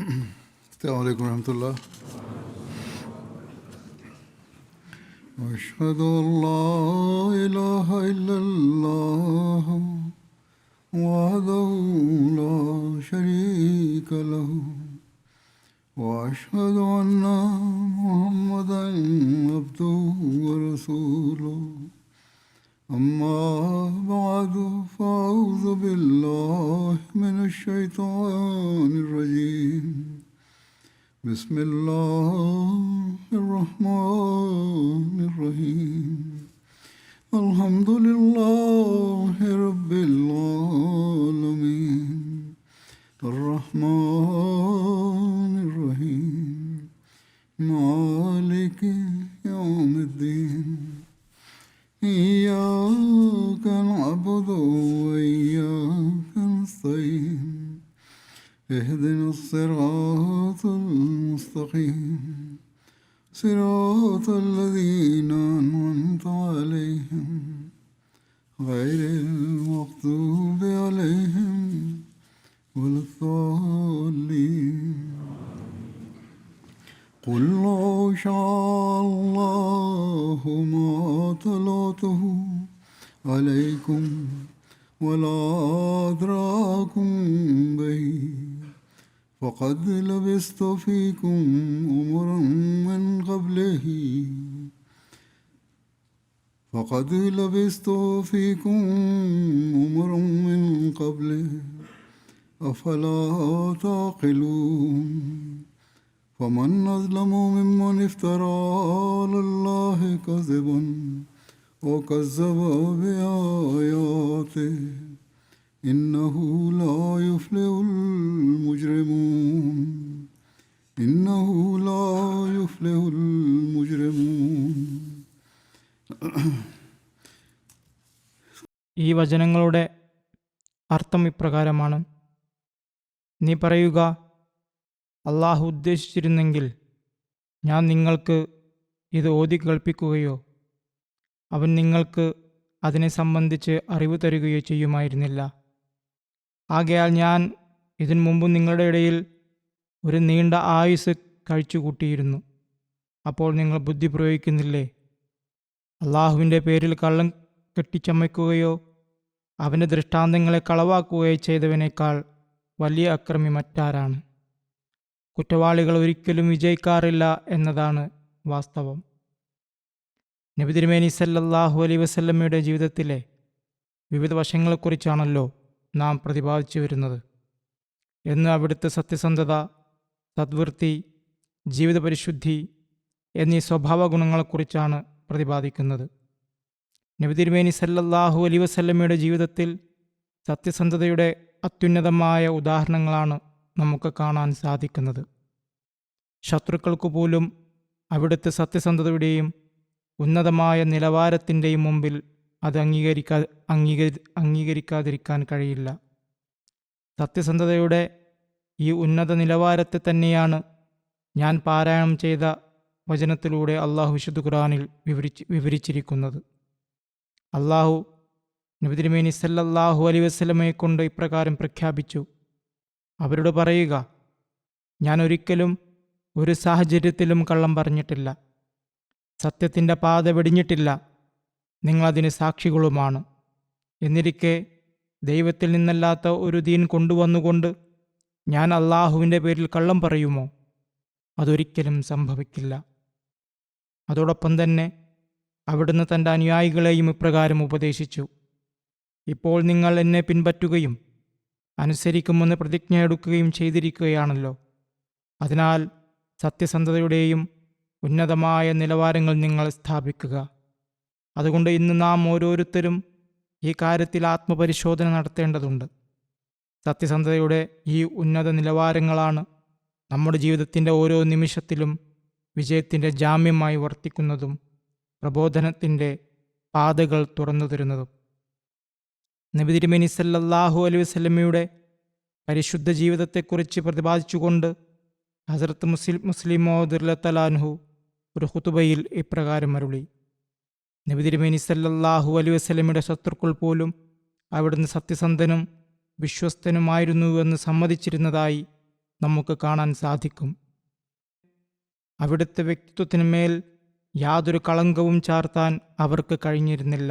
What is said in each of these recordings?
السلام عليكم ورحمة الله. أشهد أن لا إله إلا الله وحده لا شريك له وأشهد أن محمدا عبده ورسوله. أما بعد فأعوذ بالله من الشيطان الرجيم. بسم الله الرحمن الرحيم. الحمد لله رب العالمين الرحمن الرحيم مالك يوم الدين. إياك نعبد وإياك نستعين. اهدنا الصراط المستقيم صراط الذين أنعمت عليهم غير المغضوب عليهم ولا الضالين. قل لو شاء الله ما تلوته عليكم ولا أدراكم به فقد لبثت فيكم أمرا من قبله أفلا تعقلون. فمن أظلم ممن افترى على الله كذبا وكذب بآياته إنه لا يفلح المجرمون. ഈ വചനങ്ങളുടെ അർത്ഥം ഇപ്രകാരമാണ്: നീ പറയുക, അള്ളാഹു ഉദ്ദേശിച്ചിരുന്നെങ്കിൽ ഞാൻ നിങ്ങൾക്ക് ഇത് ഓതി കേൾപ്പിക്കുകയോ അവൻ നിങ്ങൾക്ക് അതിനെ സംബന്ധിച്ച് അറിവ് തരികയോ ചെയ്യുമായിരുന്നില്ല. ആകയാൽ ഞാൻ ഇതിനു മുമ്പ് നിങ്ങളുടെ ഇടയിൽ ഒരു നീണ്ട ആയുസ് കഴിച്ചുകൂട്ടിയിരുന്നു. അപ്പോൾ നിങ്ങൾ ബുദ്ധി പ്രയോഗിക്കുന്നില്ലേ? അള്ളാഹുവിൻ്റെ പേരിൽ കള്ളം കെട്ടിച്ചമയ്ക്കുകയോ അവൻ്റെ ദൃഷ്ടാന്തങ്ങളെ കളവാക്കുകയോ ചെയ്തവനേക്കാൾ വലിയ അക്രമി മറ്റാരാണ്? കുറ്റവാളികൾ ഒരിക്കലും വിജയിക്കാറില്ല എന്നതാണ് വാസ്തവം. നബി തിരുമേനി സല്ലല്ലാഹു അലൈഹി വസല്ലമയുടെ ജീവിതത്തിലെ വിവിധ വശങ്ങളെക്കുറിച്ചാണല്ലോ നാം പ്രതിപാദിച്ചു വരുന്നത്. എന്ന് അവിടുത്തെ സത്യസന്ധത, സദ്വൃത്തി, ജീവിത പരിശുദ്ധി എന്നീ സ്വഭാവ ഗുണങ്ങളെക്കുറിച്ചാണ് പ്രതിപാദിക്കുന്നത്. നബി തിരുമേനി സല്ലല്ലാഹു അലൈഹി വസല്ലമയുടെ ജീവിതത്തിൽ സത്യസന്ധതയുടെ അത്യുന്നതമായ ഉദാഹരണങ്ങളാണ് നമുക്ക് കാണാൻ സാധിക്കുന്നത്. ശത്രുക്കൾക്കു പോലും അവിടുത്തെ സത്യസന്ധതയുടെയും ഉന്നതമായ നിലവാരത്തിൻ്റെയും മുമ്പിൽ അത് അംഗീകരിക്കാതിരിക്കാൻ കഴിയില്ല. സത്യസന്ധതയുടെ ഈ ഉന്നത നിലവാരത്തെ തന്നെയാണ് ഞാൻ പാരായണം ചെയ്ത വചനത്തിലൂടെ അള്ളാഹു വിശുദ്ധ ഖുർആനിൽ വിവരിച്ചിരിക്കുന്നത്. അള്ളാഹു നബി തിരുമേനി സല്ലല്ലാഹു അലൈഹി വസല്ലമയെ കൊണ്ട് ഇപ്രകാരം പ്രഖ്യാപിച്ചു: അവരോട് പറയുക, ഞാൻ ഒരിക്കലും ഒരു സാഹചര്യത്തിലും കള്ളം പറഞ്ഞിട്ടില്ല, സത്യത്തിൻ്റെ പാത വെടിഞ്ഞിട്ടില്ല, നിങ്ങളതിന് സാക്ഷികളുമാണ്. എന്നിരിക്കെ ദൈവത്തിൽ നിന്നല്ലാത്ത ഒരു ദീൻ കൊണ്ടുവന്നുകൊണ്ട് ഞാൻ അള്ളാഹുവിൻ്റെ പേരിൽ കള്ളം പറയുമോ? അതൊരിക്കലും സംഭവിക്കില്ല. അതോടൊപ്പം തന്നെ അവിടുന്ന് തൻ്റെ അനുയായികളെയും ഇപ്രകാരം ഉപദേശിച്ചു: ഇപ്പോൾ നിങ്ങൾ എന്നെ പിൻപറ്റുകയും അനുസരിക്കുമെന്ന് പ്രതിജ്ഞ എടുക്കുകയും ചെയ്തിരിക്കുകയാണല്ലോ. അതിനാൽ സത്യസന്ധതയുടെയും ഉന്നതമായ നിലവാരങ്ങൾ നിങ്ങൾ സ്ഥാപിക്കുക. അതുകൊണ്ട് ഇന്ന് നാം ഓരോരുത്തരും ഈ കാര്യത്തിൽ ആത്മപരിശോധന നടത്തേണ്ടതുണ്ട്. സത്യസന്ധതയുടെ ഈ ഉന്നത നിലവാരങ്ങളാണ് നമ്മുടെ ജീവിതത്തിൻ്റെ ഓരോ നിമിഷത്തിലും വിജയത്തിൻ്റെ ജാമ്യമായി വർത്തിക്കുന്നതും പ്രബോധനത്തിൻ്റെ പാതകൾ തുറന്നു തരുന്നതും. നബി തിരുമേനി സല്ലല്ലാഹു അലൈഹി വസല്ലമയുടെ പരിശുദ്ധ ജീവിതത്തെക്കുറിച്ച് പ്രതിപാദിച്ചുകൊണ്ട് ഹസ്രത്ത് മുസ്ലിം മൗഊദ് റളിയല്ലാഹു അൻഹു ഒരു ഖുതുബയിൽ ഇപ്രകാരം അരുളി: നബി തിരുമേനി സല്ലല്ലാഹു അലൈഹി വസല്ലമയുടെ ശത്രുക്കൾ പോലും അവിടുന്ന് സത്യസന്ധനും വിശ്വസ്തനുമായിരുന്നുവെന്ന് സമ്മതിച്ചിരുന്നതായി നമുക്ക് കാണാൻ സാധിക്കും. അവിടുത്തെ വ്യക്തിത്വത്തിന്മേൽ യാതൊരു കളങ്കവും ചാർത്താൻ അവർക്ക് കഴിഞ്ഞിരുന്നില്ല.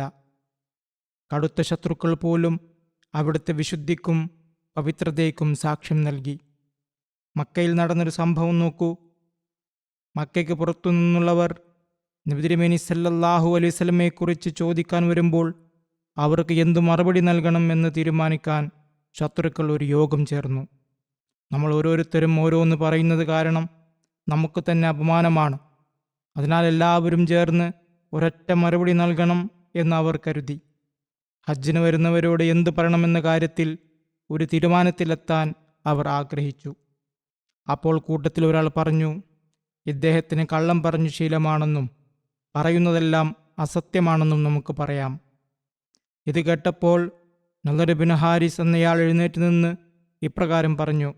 കടുത്ത ശത്രുക്കൾ പോലും അവിടുത്തെ വിശുദ്ധിക്കും പവിത്രതയ്ക്കും സാക്ഷ്യം നൽകി. മക്കയിൽ നടന്നൊരു സംഭവം നോക്കൂ. മക്കയ്ക്ക് പുറത്തു നിന്നുള്ളവർ നബി തിരുമേനി സല്ലല്ലാഹു അലൈഹി വസല്ലമയെക്കുറിച്ച് ചോദിക്കാൻ വരുമ്പോൾ അവർക്ക് എന്തു മറുപടി നൽകണം എന്ന് തീരുമാനിക്കാൻ ശത്രുക്കൾ ഒരു യോഗം ചേർന്നു. നമ്മൾ ഓരോരുത്തരും ഓരോന്ന് പറയുന്നത് കാരണം നമുക്ക് തന്നെ അപമാനമാണ്. അതിനാൽ എല്ലാവരും ചേർന്ന് ഒരൊറ്റ മറുപടി നൽകണം എന്ന് അവർ കരുതി. ഹജ്ജിന് വരുന്നവരോട് എന്തു പറയണമെന്ന കാര്യത്തിൽ ഒരു തീരുമാനത്തിലെത്താൻ അവർ ആഗ്രഹിച്ചു. അപ്പോൾ കൂട്ടത്തിൽ ഒരാൾ പറഞ്ഞു, ഇദ്ദേഹത്തിന് കള്ളം പറഞ്ഞു ശീലമാണെന്നും പറയുന്നതെല്ലാം അസത്യമാണെന്നും നമുക്ക് പറയാം. ഇത് കേട്ടപ്പോൾ നളർ ബിൻ ഹാരിസ് എന്നയാൾ എഴുന്നേറ്റ് നിന്ന് ഇപ്രകാരം പറഞ്ഞു,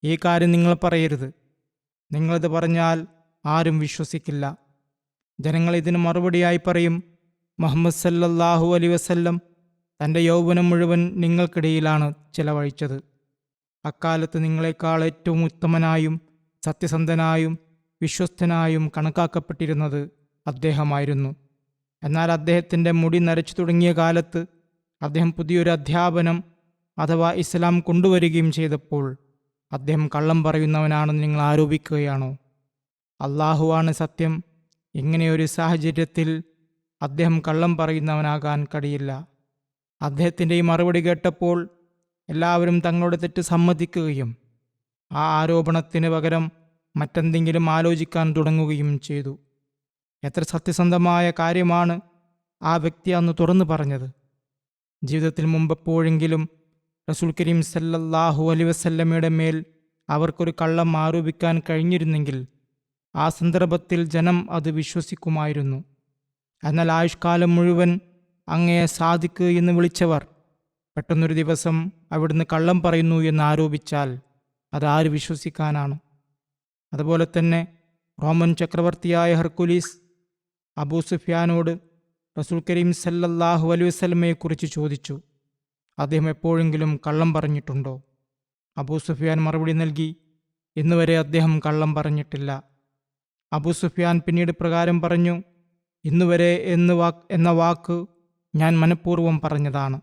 ഈ കാര്യം നിങ്ങൾ പറയരുത്. നിങ്ങളിത് പറഞ്ഞാൽ ആരും വിശ്വസിക്കില്ല. ജനങ്ങൾ ഇതിന് മറുപടിയായി പറയും, മുഹമ്മദ് സല്ലല്ലാഹു അലൈഹി വസല്ലം തൻ്റെ യൗവനം മുഴുവൻ നിങ്ങൾക്കിടയിലാണ് ചെലവഴിച്ചത്. അക്കാലത്ത് നിങ്ങളെക്കാൾ ഏറ്റവും ഉത്തമനായും സത്യസന്ധനായും വിശ്വസ്തനായും കണക്കാക്കപ്പെട്ടിരുന്നത് അദ്ദേഹമായിരുന്നു. എന്നാൽ അദ്ദേഹത്തിൻ്റെ മുടി നരച്ചു തുടങ്ങിയ കാലത്ത് അദ്ദേഹം പുതിയൊരു അധ്യാപനം അഥവാ ഇസ്ലാം കൊണ്ടുവരികയും ചെയ്തപ്പോൾ അദ്ദേഹം കള്ളം പറയുന്നവനാണെന്ന് നിങ്ങൾ ആരോപിക്കുകയാണോ? അള്ളാഹുവാണ് സത്യം. ഇങ്ങനെയൊരു സാഹചര്യത്തിൽ അദ്ദേഹം കള്ളം പറയുന്നവനാകാൻ കഴിയില്ല. അദ്ദേഹത്തിൻ്റെ ഈ മറുപടി കേട്ടപ്പോൾ എല്ലാവരും തങ്ങളുടെ തെറ്റ് സമ്മതിക്കുകയും ആ ആരോപണത്തിന് പകരം മറ്റെന്തെങ്കിലും ആലോചിക്കാൻ തുടങ്ങുകയും ചെയ്തു. എത്ര സത്യസന്ധമായ കാര്യമാണ് ആ വ്യക്തി അന്ന് തുറന്നു പറഞ്ഞത്. ജീവിതത്തിൽ മുമ്പെപ്പോഴെങ്കിലും റസൂൽ കരീം സല്ലല്ലാഹു അലൈഹി വസല്ലമയുടെ മേൽ അവർക്കൊരു കള്ളം ആരോപിക്കാൻ കഴിഞ്ഞിരുന്നെങ്കിൽ ആ സന്ദർഭത്തിൽ ജനം അത് വിശ്വസിക്കുമായിരുന്നു. എന്നാൽ ആയുഷ്കാലം മുഴുവൻ അങ്ങയെ സാദിഖ് എന്ന് വിളിച്ചവർ പെട്ടെന്നൊരു ദിവസം അവിടുന്ന് കള്ളം പറയുന്നു എന്ന് ആരോപിച്ചാൽ അതാര് വിശ്വസിക്കാനാണ്? അതുപോലെ തന്നെ റോമൻ ചക്രവർത്തിയായ ഹെർക്കുലീസ് അബൂ സുഫിയാനോട് റസൂൽ കരീം സല്ലല്ലാഹു അലൈഹി വസല്ലമയെക്കുറിച്ച് ചോദിച്ചു, അദ്ദേഹം എപ്പോഴെങ്കിലും കള്ളം പറഞ്ഞിട്ടുണ്ടോ? അബൂ സുഫിയാൻ മറുപടി നൽകി, ഇന്നുവരെ അദ്ദേഹം കള്ളം പറഞ്ഞിട്ടില്ല. അബൂ സുഫിയാൻ പിന്നീട് പ്രകാരം പറഞ്ഞു, ഇന്നുവരെ എന്ന വാക്ക് ഞാൻ മനഃപൂർവ്വം പറഞ്ഞതാണ്.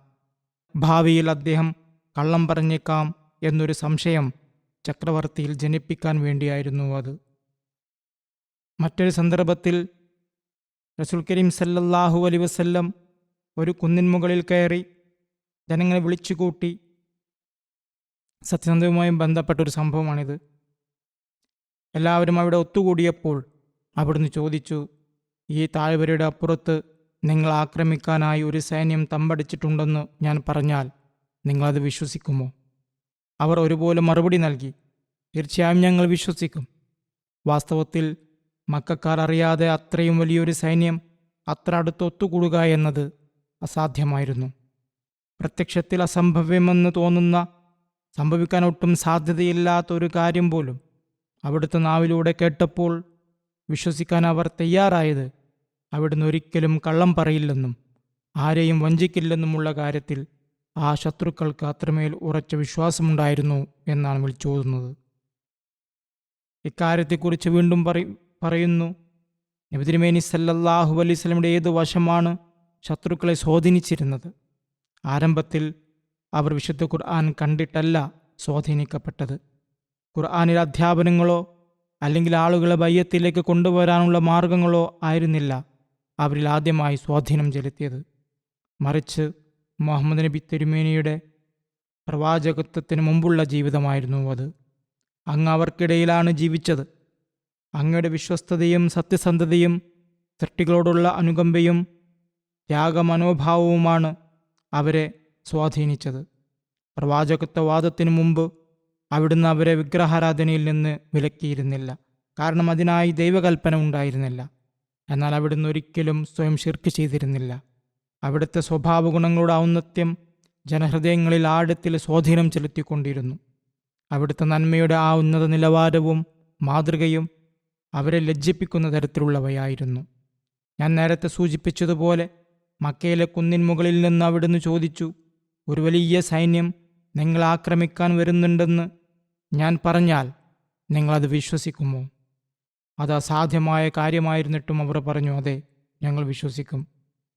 ഭാവിയിൽ അദ്ദേഹം കള്ളം പറഞ്ഞേക്കാം എന്നൊരു സംശയം ചക്രവർത്തിയിൽ ജനിപ്പിക്കാൻ വേണ്ടിയായിരുന്നു അത്. മറ്റൊരു സന്ദർഭത്തിൽ റസൂൽ കരീം സല്ലല്ലാഹു അലൈഹി വസല്ലം ഒരു കുന്നിൻ മുകളിൽ കയറി ജനങ്ങളെ വിളിച്ചുകൂട്ടി. സത്യസന്ധവുമായും ബന്ധപ്പെട്ടൊരു സംഭവമാണിത്. എല്ലാവരും അവിടെ ഒത്തുകൂടിയപ്പോൾ അവിടുന്ന് ചോദിച്ചു, ഈ താഴ്വരയുടെ അപ്പുറത്ത് നിങ്ങൾ ആക്രമിക്കാനായി ഒരു സൈന്യം തമ്പടിച്ചിട്ടുണ്ടെന്ന് ഞാൻ പറഞ്ഞാൽ നിങ്ങളത് വിശ്വസിക്കുമോ? അവർ ഒരുപോലെ മറുപടി നൽകി, തീർച്ചയായും ഞങ്ങൾ വിശ്വസിക്കും. വാസ്തവത്തിൽ മക്കക്കാർ അറിയാതെ അത്രയും വലിയൊരു സൈന്യം അത്ര അടുത്ത് ഒത്തുകൂടുക എന്നത് അസാധ്യമായിരുന്നു. പ്രത്യക്ഷത്തിൽ അസംഭവ്യമെന്ന് തോന്നുന്ന, സംഭവിക്കാൻ ഒട്ടും സാധ്യതയില്ലാത്തൊരു കാര്യം പോലും അവിടുത്തെ നാവിലൂടെ കേട്ടപ്പോൾ വിശ്വസിക്കാൻ അവർ തയ്യാറായത് അവിടുന്ന് ഒരിക്കലും കള്ളം പറയില്ലെന്നും ആരെയും വഞ്ചിക്കില്ലെന്നുമുള്ള കാര്യത്തിൽ ആ ശത്രുക്കൾക്ക് അത്രമേൽ ഉറച്ച വിശ്വാസമുണ്ടായിരുന്നു എന്നാണ് വിളിച്ചോതുന്നത്. ഇക്കാര്യത്തെക്കുറിച്ച് വീണ്ടും പറയുന്നു, നബി തിരുമേനി സല്ലല്ലാഹു അലൈഹി വസല്ലമയുടെ ഏത് വശമാണ് ശത്രുക്കളെ സ്വാധീനിച്ചിരുന്നത്? ആരംഭത്തിൽ അവർ വിശുദ്ധ ഖുർആൻ കണ്ടിട്ടല്ല സ്വാധീനിക്കപ്പെട്ടത്. ഖുർആനിലെ അധ്യാപനങ്ങളോ അല്ലെങ്കിൽ ആളുകളെ ബയ്യത്തിലേക്ക് കൊണ്ടുവരാനുള്ള മാർഗങ്ങളോ ആയിരുന്നില്ല അവരിൽ ആദ്യമായി സ്വാധീനം ചെലുത്തിയത്. മറിച്ച് മുഹമ്മദ് നബി തിരുമേനിയുടെ പ്രവാചകത്വത്തിന് മുമ്പുള്ള ജീവിതമായിരുന്നു അത്. അങ്ങ് അവർക്കിടയിലാണ് ജീവിച്ചത്. അങ്ങയുടെ വിശ്വസ്തതയും സത്യസന്ധതയും സൃഷ്ടികളോടുള്ള അനുകമ്പയും ത്യാഗമനോഭാവവുമാണ് അവരെ സ്വാധീനിച്ചത്. പ്രവാചകത്വവാദത്തിനു മുമ്പ് അവിടുന്ന് അവരെ വിഗ്രഹാരാധനയിൽ നിന്ന് വിലക്കിയിരുന്നില്ല. കാരണം അതിനായി ദൈവകൽപ്പന ഉണ്ടായിരുന്നില്ല. എന്നാൽ അവിടുന്ന് ഒരിക്കലും സ്വയം ശിർക്ക് ചെയ്തിരുന്നില്ല. അവിടുത്തെ സ്വഭാവ ഗുണങ്ങളുടെ ഔന്നത്യം ജനഹൃദയങ്ങളിൽ ആഴത്തിൽ സ്വാധീനം ചെലുത്തിക്കൊണ്ടിരുന്നു. അവിടുത്തെ നന്മയുടെ ആ ഉന്നത നിലവാരവും മാതൃകയും അവരെ ലജ്ജിപ്പിക്കുന്ന തരത്തിലുള്ളവയായിരുന്നു. ഞാൻ നേരത്തെ സൂചിപ്പിച്ചതുപോലെ മക്കയിലെ കുന്നിൻ മുകളിൽ നിന്ന് അവിടുന്ന് ചോദിച്ചു, ഒരു വലിയ സൈന്യം നിങ്ങൾ ആക്രമിക്കാൻ വരുന്നുണ്ടെന്ന് ഞാൻ പറഞ്ഞാൽ നിങ്ങളത് വിശ്വസിക്കുമോ? അത് അസാധ്യമായ കാര്യമായിരുന്നിട്ടും അവർ പറഞ്ഞു, അതെ, ഞങ്ങൾ വിശ്വസിക്കും.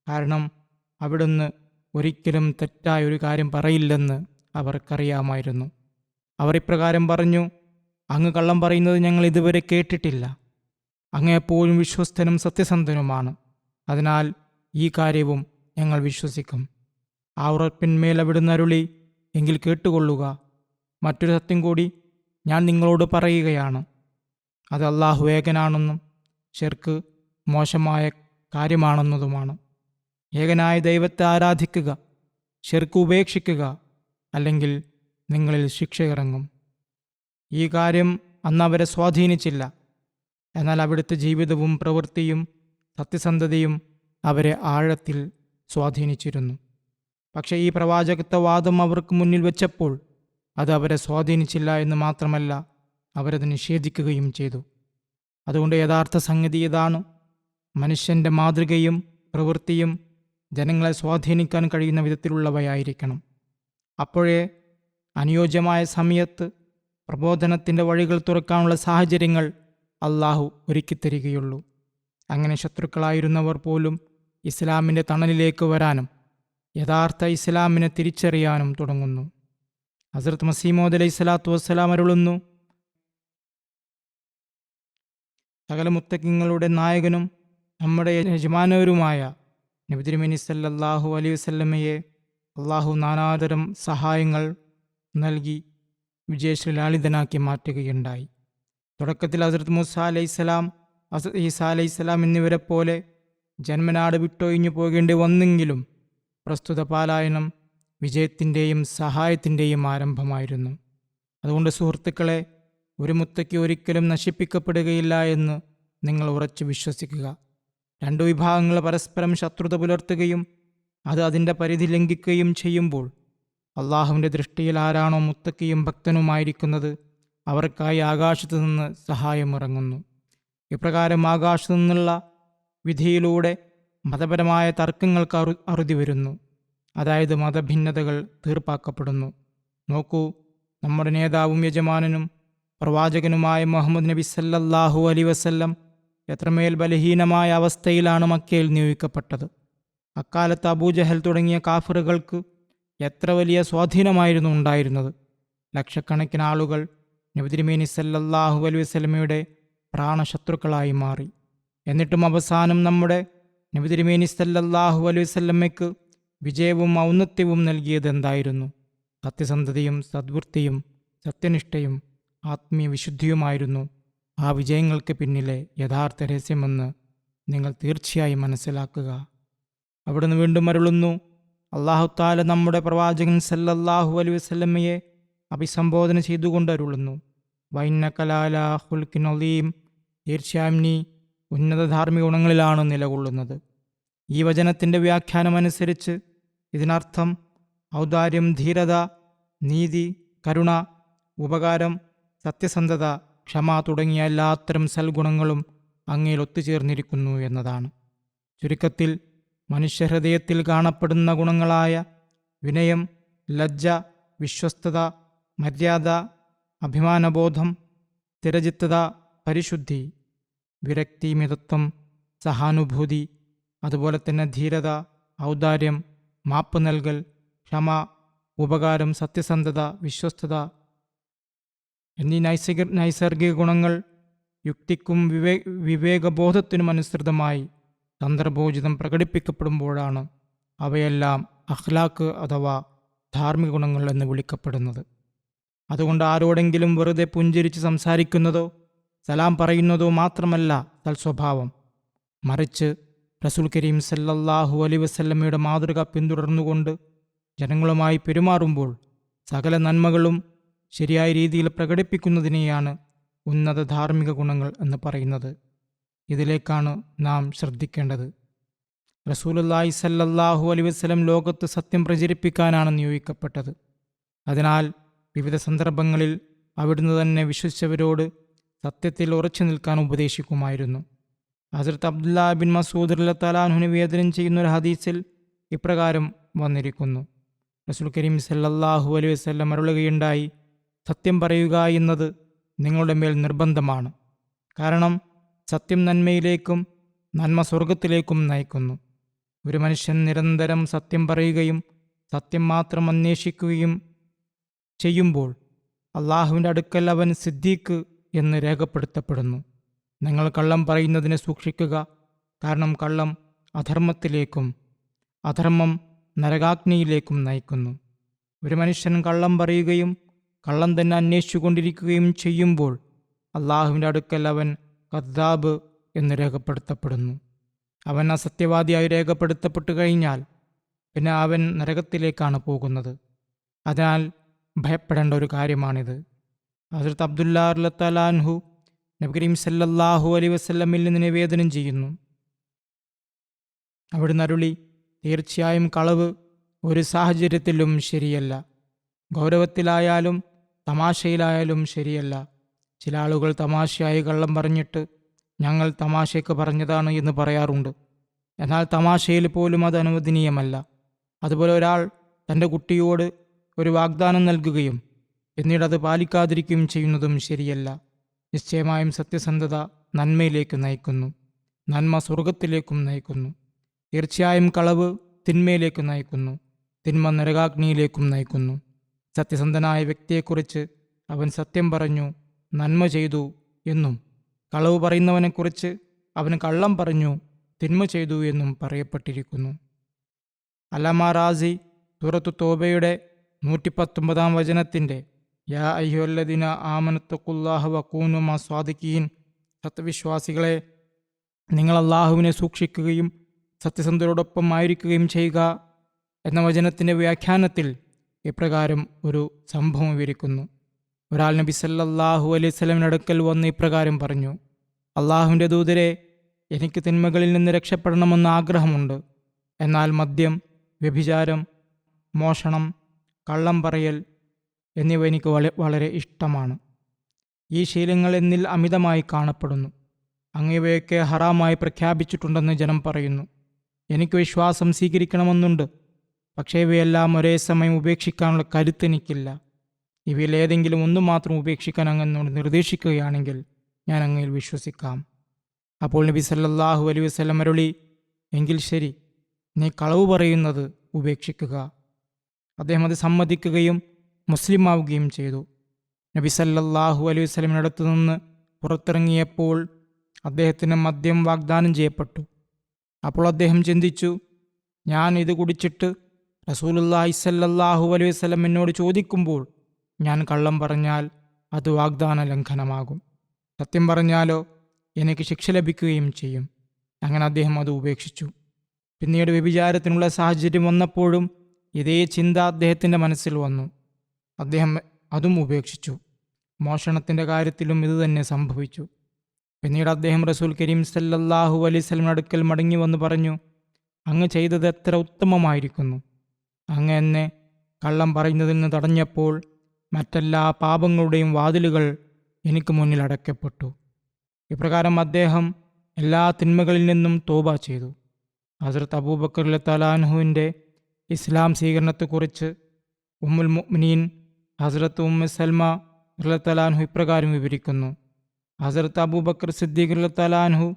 കാരണം അവിടുന്ന് ഒരിക്കലും തെറ്റായ ഒരു കാര്യം പറയില്ലെന്ന് അവർക്കറിയാമായിരുന്നു. അവർ ഇപ്രകാരം പറഞ്ഞു, അങ്ങ് കള്ളം പറയുന്നത് ഞങ്ങൾ ഇതുവരെ കേട്ടിട്ടില്ല. അങ്ങ് എപ്പോഴും വിശ്വസ്തനും സത്യസന്ധനുമാണ്. അതിനാൽ ഈ കാര്യവും ഞങ്ങൾ വിശ്വസിക്കും. ആ ഉറപ്പിന്മേൽ അവിടുന്ന് അരുളി, എങ്കിൽ കേട്ടുകൊള്ളുക. മറ്റൊരു സത്യം കൂടി ഞാൻ നിങ്ങളോട് പറയുകയാണ്. അത് അല്ലാഹു ഏകനാണെന്നും ശിർക്ക് മോശമായ കാര്യമാണെന്നതുമാണ്. ഏകനായ ദൈവത്തെ ആരാധിക്കുക, ശിർക്ക് ഉപേക്ഷിക്കുക, അല്ലെങ്കിൽ നിങ്ങളിൽ ശിക്ഷ ഇറങ്ങും. ഈ കാര്യം അന്ന് അവരെ സ്വാധീനിച്ചില്ല. എന്നാൽ അവിടുത്തെ ജീവിതവും പ്രവൃത്തിയും സത്യസന്ധതയും അവരെ ആഴത്തിൽ സ്വാധീനിച്ചിരുന്നു. പക്ഷേ ഈ പ്രവാചകത്വവാദം അവർക്ക് മുന്നിൽ വെച്ചപ്പോൾ അത് അവരെ സ്വാധീനിച്ചില്ല എന്ന് മാത്രമല്ല, അവരത് നിഷേധിക്കുകയും ചെയ്തു. അതുകൊണ്ട് യഥാർത്ഥ സംഗതി ഇതാണ്: മനുഷ്യൻ്റെ മാതൃകയും പ്രവൃത്തിയും ജനങ്ങളെ സ്വാധീനിക്കാൻ കഴിയുന്ന വിധത്തിലുള്ളവയായിരിക്കണം. അപ്പോഴേ അനുയോജ്യമായ സമയത്ത് പ്രബോധനത്തിൻ്റെ വഴികൾ തുറക്കാനുള്ള സാഹചര്യങ്ങൾ അള്ളാഹു ഒരുക്കിത്തരികയുള്ളൂ. അങ്ങനെ ശത്രുക്കളായിരുന്നവർ പോലും ഇസ്ലാമിൻ്റെ തണലിലേക്ക് വരാനും യഥാർത്ഥ ഇസ്ലാമിനെ തിരിച്ചറിയാനും തുടങ്ങുന്നു. ഹസ്രത്ത് മസീമോദ് അലൈഹി സ്വലാത്തു വസ്സലാം അരുളുന്നു, സകല മുത്തക്കിങ്ങളുടെ നായകനും നമ്മുടെ യജമാനവരുമായ നബി തിരുമേനി സല്ലല്ലാഹു അലൈഹി വസല്ലമയെ അള്ളാഹു നാനാതരം സഹായങ്ങൾ നൽകി വിജയശ്രീലാളിതനാക്കി മാറ്റുകയുണ്ടായി. തുടക്കത്തിൽ ഹസ്രത്ത് മൂസ അലൈഹിസ്സലാം, ഹസ്രത്ത് ഈസാ അലൈഹിസ്സലാം എന്നിവരെ പോലെ ജന്മനാട് വിട്ടൊഴിഞ്ഞു പോകേണ്ടി വന്നെങ്കിലും പ്രസ്തുത പാലായനം വിജയത്തിൻ്റെയും സഹായത്തിൻ്റെയും ആരംഭമായിരുന്നു. അതുകൊണ്ട് സുഹൃത്തുക്കളെ, ഒരു മുത്തയ്ക്ക് ഒരിക്കലും നശിപ്പിക്കപ്പെടുകയില്ല എന്ന് നിങ്ങൾ ഉറച്ചു വിശ്വസിക്കുക. രണ്ടു വിഭാഗങ്ങൾ പരസ്പരം ശത്രുത പുലർത്തുകയും അത് അതിൻ്റെ പരിധി ലംഘിക്കുകയും ചെയ്യുമ്പോൾ അള്ളാഹുവിൻ്റെ ദൃഷ്ടിയിൽ ആരാണോ മുത്തക്കിയും ഭക്തനുമായിരിക്കുന്നത് അവർക്കായി ആകാശത്തു നിന്ന് സഹായമിറങ്ങുന്നു. ഇപ്രകാരം ആകാശത്തു നിന്നുള്ള വിധിയിലൂടെ മതപരമായ തർക്കങ്ങൾക്ക് അറുതി വരുന്നു. അതായത് മതഭിന്നതകൾ തീർപ്പാക്കപ്പെടുന്നു. നോക്കൂ, നമ്മുടെ നേതാവും യജമാനനും പ്രവാചകനുമായ മുഹമ്മദ് നബി സല്ലല്ലാഹു അലൈഹി വസല്ലം എത്രമേൽ ബലഹീനമായ അവസ്ഥയിലാണ് മക്കയിൽ നിയോഗിക്കപ്പെട്ടത്. അക്കാലത്ത് അബൂജഹൽ തുടങ്ങിയ കാഫിറുകൾക്ക് എത്ര വലിയ സ്വാധീനമായിരുന്നു ഉണ്ടായിരുന്നത്. ലക്ഷക്കണക്കിന് ആളുകൾ നബി തിരുമേനി സല്ലല്ലാഹു അലൈഹി വസല്ലമയുടെ പ്രാണശത്രുക്കളായി മാറി. എന്നിട്ടും അവസാനം നമ്മുടെ നബി തിരുമേനി സല്ലല്ലാഹു അലൈഹി വസല്ലമയ്ക്ക് വിജയവും ഔന്നത്യവും നൽകിയത് എന്തായിരുന്നു? സത്യസന്ധതയും സദ്വൃത്തിയും സത്യനിഷ്ഠയും ആത്മീയ വിശുദ്ധിയുമായിരുന്നു ആ വിജയങ്ങൾക്ക് പിന്നിലെ യഥാർത്ഥ രഹസ്യമെന്ന് നിങ്ങൾ തീർച്ചയായും മനസ്സിലാക്കുക. അവിടുന്ന് വീണ്ടും അരുളുന്നു, അല്ലാഹു തആല നമ്മുടെ പ്രവാചകൻ സല്ലല്ലാഹു അലൈഹി വസല്ലമയെ അഭിസംബോധന ചെയ്തുകൊണ്ട് അരുളുന്നു, വഇന്നക ലഅലാ ഖുൽഖിൻ അളീം, തീർച്ചയായും നീ ഉന്നത ധാർമ്മിക ഗുണങ്ങളിലാണ് നിലകൊള്ളുന്നത്. ഈ വചനത്തിൻ്റെ വ്യാഖ്യാനമനുസരിച്ച് ഇതിനർത്ഥം ഔദാര്യം, ധീരത, നീതി, കരുണ, ഉപകാരം, സത്യസന്ധത, ക്ഷമ തുടങ്ങിയ എല്ലാത്തരം സൽഗുണങ്ങളും അങ്ങയിൽ ഒത്തുചേർന്നിരിക്കുന്നു എന്നതാണ്. ചുരുക്കത്തിൽ മനുഷ്യഹൃദയത്തിൽ കാണപ്പെടുന്ന ഗുണങ്ങളായ വിനയം, ലജ്ജ, വിശ്വസ്തത, മര്യാദ, അഭിമാനബോധം, സ്ഥിരചിത്തത, പരിശുദ്ധി, വിരക്തി, മിതത്വം, സഹാനുഭൂതി, അതുപോലെ തന്നെ ധീരത, ഔദാര്യം, മാപ്പ് നൽകൽ, ക്ഷമ, ഉപകാരം, സത്യസന്ധത, വിശ്വസ്തത എന്നീ നൈസർഗിക ഗുണങ്ങൾ യുക്തിക്കും വിവേകബോധത്തിനും അനുസൃതമായി സന്ദർഭോചിതം പ്രകടിപ്പിക്കപ്പെടുമ്പോഴാണ് അവയെല്ലാം അഖ്ലാഖ് അഥവാ ധാർമ്മിക ഗുണങ്ങൾ എന്ന് വിളിക്കപ്പെടുന്നത്. അതുകൊണ്ട് ആരോടെങ്കിലും വെറുതെ പുഞ്ചിരിച്ച് സംസാരിക്കുന്നതോ സലാം പറയുന്നതോ മാത്രമല്ല സൽസ്വഭാവം, മറിച്ച് റസൂൽ കരീം സല്ലല്ലാഹു അലൈഹി വസല്ലമയുടെ മാതൃക പിന്തുടർന്നുകൊണ്ട് ജനങ്ങളുമായി പെരുമാറുമ്പോൾ സകല നന്മകളും ശരിയായ രീതിയിൽ പ്രകടിപ്പിക്കുന്നതിനെയാണ് ഉന്നത ധാർമ്മിക ഗുണങ്ങൾ എന്ന് പറയുന്നത്. ഇതിലേക്കാണ് നാം ശ്രദ്ധിക്കേണ്ടത്. റസൂലുള്ളാഹി സല്ലല്ലാഹു അലൈഹി വസല്ലം ലോകത്ത് സത്യം പ്രചരിപ്പിക്കാനാണ് നിയോഗിക്കപ്പെട്ടത്. അതിനാൽ വിവിധ സന്ദർഭങ്ങളിൽ അവിടുന്ന് തന്നെ വിശ്വസിച്ചവരോട് സത്യത്തിൽ ഉറച്ചു നിൽക്കാൻ ഉപദേശിക്കുമായിരുന്നു. ഹസ്രത്ത് അബ്ദുല്ലാ ബിൻ മസൂദ് റളിയല്ലാഹു അൻഹു നിവേദനം ചെയ്യുന്ന ഒരു ഹദീസിൽ ഇപ്രകാരം വന്നിരിക്കുന്നു: റസൂൽ കരീം സല്ലല്ലാഹു അലൈഹി വസല്ലം അരുളുകയുണ്ടായി, സത്യം പറയുക എന്നത് നിങ്ങളുടെ മേൽ നിർബന്ധമാണ്. കാരണം സത്യം നന്മയിലേക്കും നന്മ സ്വർഗത്തിലേക്കും നയിക്കുന്നു. ഒരു മനുഷ്യൻ നിരന്തരം സത്യം പറയുകയും സത്യം മാത്രം അന്വേഷിക്കുകയും ചെയ്യുമ്പോൾ അള്ളാഹുവിൻ്റെ അടുക്കൽ അവൻ സിദ്ദീഖ് എന്ന് രേഖപ്പെടുത്തപ്പെടുന്നു. നിങ്ങൾ കള്ളം പറയുന്നതിനെ സൂക്ഷിക്കുക. കാരണം കള്ളം അധർമ്മത്തിലേക്കും അധർമ്മം നരകാഗ്നിയിലേക്കും നയിക്കുന്നു. ഒരു മനുഷ്യൻ കള്ളം പറയുകയും കള്ളം തന്നെ അന്വേഷിച്ചു കൊണ്ടിരിക്കുകയും ചെയ്യുമ്പോൾ അള്ളാഹുവിൻ്റെ അടുക്കൽ അവൻ കദ്ദാബ് എന്ന് രേഖപ്പെടുത്തപ്പെടുന്നു. അവൻ അസത്യവാദിയായി രേഖപ്പെടുത്തപ്പെട്ടു കഴിഞ്ഞാൽ പിന്നെ അവൻ നരകത്തിലേക്കാണ് പോകുന്നത്. അതിനാൽ ഭയപ്പെടേണ്ട ഒരു കാര്യമാണിത്. ഹസ്രത്ത് അബ്ദുല്ലാ റളിയല്ലാഹു അൻഹു നബി കരീം സല്ലല്ലാഹു അലൈഹി വസല്ലമയിൽ നിന്ന് നിവേദനം ചെയ്യുന്നു. അവിടുന്ന് അരുളി, തീർച്ചയായും കളവ് ഒരു സാഹചര്യത്തിലും ശരിയല്ല. ഗൗരവത്തിലായാലും തമാശയിലായാലും ശരിയല്ല. ചില ആളുകൾ തമാശയായി കള്ളം പറഞ്ഞിട്ട് ഞങ്ങൾ തമാശയ്ക്ക് പറഞ്ഞതാണ് എന്ന് പറയാറുണ്ട്. എന്നാൽ തമാശയിൽ പോലും അത് അനുവദനീയമല്ല. അതുപോലെ ഒരാൾ തൻ്റെ കുട്ടിയോട് ഒരു വാഗ്ദാനം നൽകുകയും പിന്നീട് അത് പാലിക്കാതിരിക്കുകയും ചെയ്യുന്നതും ശരിയല്ല. നിശ്ചയമായും സത്യസന്ധത നന്മയിലേക്ക് നയിക്കുന്നു, നന്മ സ്വർഗത്തിലേക്കും നയിക്കുന്നു. തീർച്ചയായും കളവ് തിന്മയിലേക്ക് നയിക്കുന്നു, തിന്മ നരകാഗ്നിയിലേക്കും നയിക്കുന്നു. സത്യസന്ധനായ വ്യക്തിയെക്കുറിച്ച് അവൻ സത്യം പറഞ്ഞു നന്മ ചെയ്തു എന്നും കളവ് പറയുന്നവനെക്കുറിച്ച് അവന് കള്ളം പറഞ്ഞു തിന്മ ചെയ്തു എന്നും പറയപ്പെട്ടിരിക്കുന്നു. അല്ലാമ റാസി സൂറത്തു തോബയുടെ 119 വചനത്തിൻ്റെ യാ അയ്യുഹല്ലദീന ആമനത്തഖുല്ലാഹ വകൂനു മഅ സ്വാദിഖീൻ, സത്യവിശ്വാസികളെ നിങ്ങൾ അള്ളാഹുവിനെ സൂക്ഷിക്കുകയും സത്യസന്ധരോടൊപ്പം ആയിരിക്കുകയും ചെയ്യുക എന്ന വചനത്തിൻ്റെ വ്യാഖ്യാനത്തിൽ ഇപ്രകാരം ഒരു സംഭവം വിവരിക്കുന്നു. ഒരാൾ നബി സല്ലല്ലാഹു അലൈഹി വസല്ലമിന്റെ അടുക്കൽ വന്ന് ഇപ്രകാരം പറഞ്ഞു, അള്ളാഹുവിൻ്റെ ദൂതരെ, എനിക്ക് തിന്മകളിൽ നിന്ന് രക്ഷപ്പെടണമെന്ന് ആഗ്രഹമുണ്ട്. എന്നാൽ മദ്യം, വ്യഭിചാരം, മോഷണം, കള്ളം പറയൽ എന്നിവ എനിക്ക് വളരെ ഇഷ്ടമാണ്. ഈ ശീലങ്ങൾ എന്നിൽ അമിതമായി കാണപ്പെടുന്നു. അങ്ങ് ഹറാമായി പ്രഖ്യാപിച്ചിട്ടുണ്ടെന്ന് ജനം പറയുന്നു. എനിക്ക് വിശ്വാസം സ്വീകരിക്കണമെന്നുണ്ട്. പക്ഷേ ഇവയെല്ലാം ഒരേ സമയം ഉപേക്ഷിക്കാനുള്ള കരുത്ത് എനിക്കില്ല. ഇവയിൽ ഏതെങ്കിലും ഒന്നു മാത്രം ഉപേക്ഷിക്കാൻ അങ്ങ് എന്നോട് നിർദ്ദേശിക്കുകയാണെങ്കിൽ ഞാൻ അങ്ങയിൽ വിശ്വസിക്കാം. അപ്പോൾ നബി സല്ലല്ലാഹു അലൈഹി വസല്ലം അരുളി, എങ്കിൽ ശരി, നീ കളവ് പറയുന്നത് ഉപേക്ഷിക്കുക. അദ്ദേഹം അത് സമ്മതിക്കുകയും മുസ്ലിമാവുകയും ചെയ്തു. നബി സല്ലല്ലാഹു അലൈഹി വസല്ലമിനടുത്തു നിന്ന് പുറത്തിറങ്ങിയപ്പോൾ അദ്ദേഹത്തിന് മദ്യം വാഗ്ദാനം ചെയ്യപ്പെട്ടു. അപ്പോൾ അദ്ദേഹം ചിന്തിച്ചു, ഞാൻ ഇത് കുടിച്ചിട്ട് റസൂലുള്ളാഹി സ്വല്ലല്ലാഹു അലൈഹി വസല്ലം എന്നോട് ചോദിക്കുമ്പോൾ ഞാൻ കള്ളം പറഞ്ഞാൽ അത് വാഗ്ദാന ലംഘനമാകും. സത്യം പറഞ്ഞാലോ എനിക്ക് ശിക്ഷ ലഭിക്കുകയും ചെയ്യും. അങ്ങനെ അദ്ദേഹം അത് ഉപേക്ഷിച്ചു. പിന്നീട് വ്യഭിചാരത്തിനുള്ള സാഹചര്യം വന്നപ്പോഴും ഇതേ ചിന്ത അദ്ദേഹത്തിൻ്റെ മനസ്സിൽ വന്നു. അദ്ദേഹം അതും ഉപേക്ഷിച്ചു. മോഷണത്തിൻ്റെ കാര്യത്തിലും ഇതുതന്നെ സംഭവിച്ചു. പിന്നീട് അദ്ദേഹം റസൂൽ കരീം സല്ലല്ലാഹു അലൈഹി വസല്ലം അടുക്കൽ മടങ്ങി വന്ന് പറഞ്ഞു, അങ്ങ് ചെയ്തത് എത്ര ഉത്തമമായിരിക്കുന്നു. അങ്ങ് എന്നെ കള്ളം പറയുന്നതിൽ നിന്ന് തടഞ്ഞപ്പോൾ മറ്റെല്ലാ പാപങ്ങളുടെയും വാതിലുകൾ എനിക്ക് മുന്നിൽ അടയ്ക്കപ്പെട്ടു. ഇപ്രകാരം അദ്ദേഹം എല്ലാ തിന്മകളിൽ നിന്നും തോബ ചെയ്തു. ഹസ്രത്ത് അബൂബക്കർ റളിയല്ലാഹു അൻഹുവിൻ്റെ ഇസ്ലാം സ്വീകരണത്തെക്കുറിച്ച് ഉമ്മുൽ മുഅ്മിനീൻ ഹസ്രത്ത് ഉമ്മു സൽമ റളിയല്ലാഹു അൻഹു ഇപ്രകാരം വിവരിക്കുന്നു. ഹസ്രത്ത് അബൂബക്കർ സിദ്ദീഖ് റളിയല്ലാഹു അൻഹു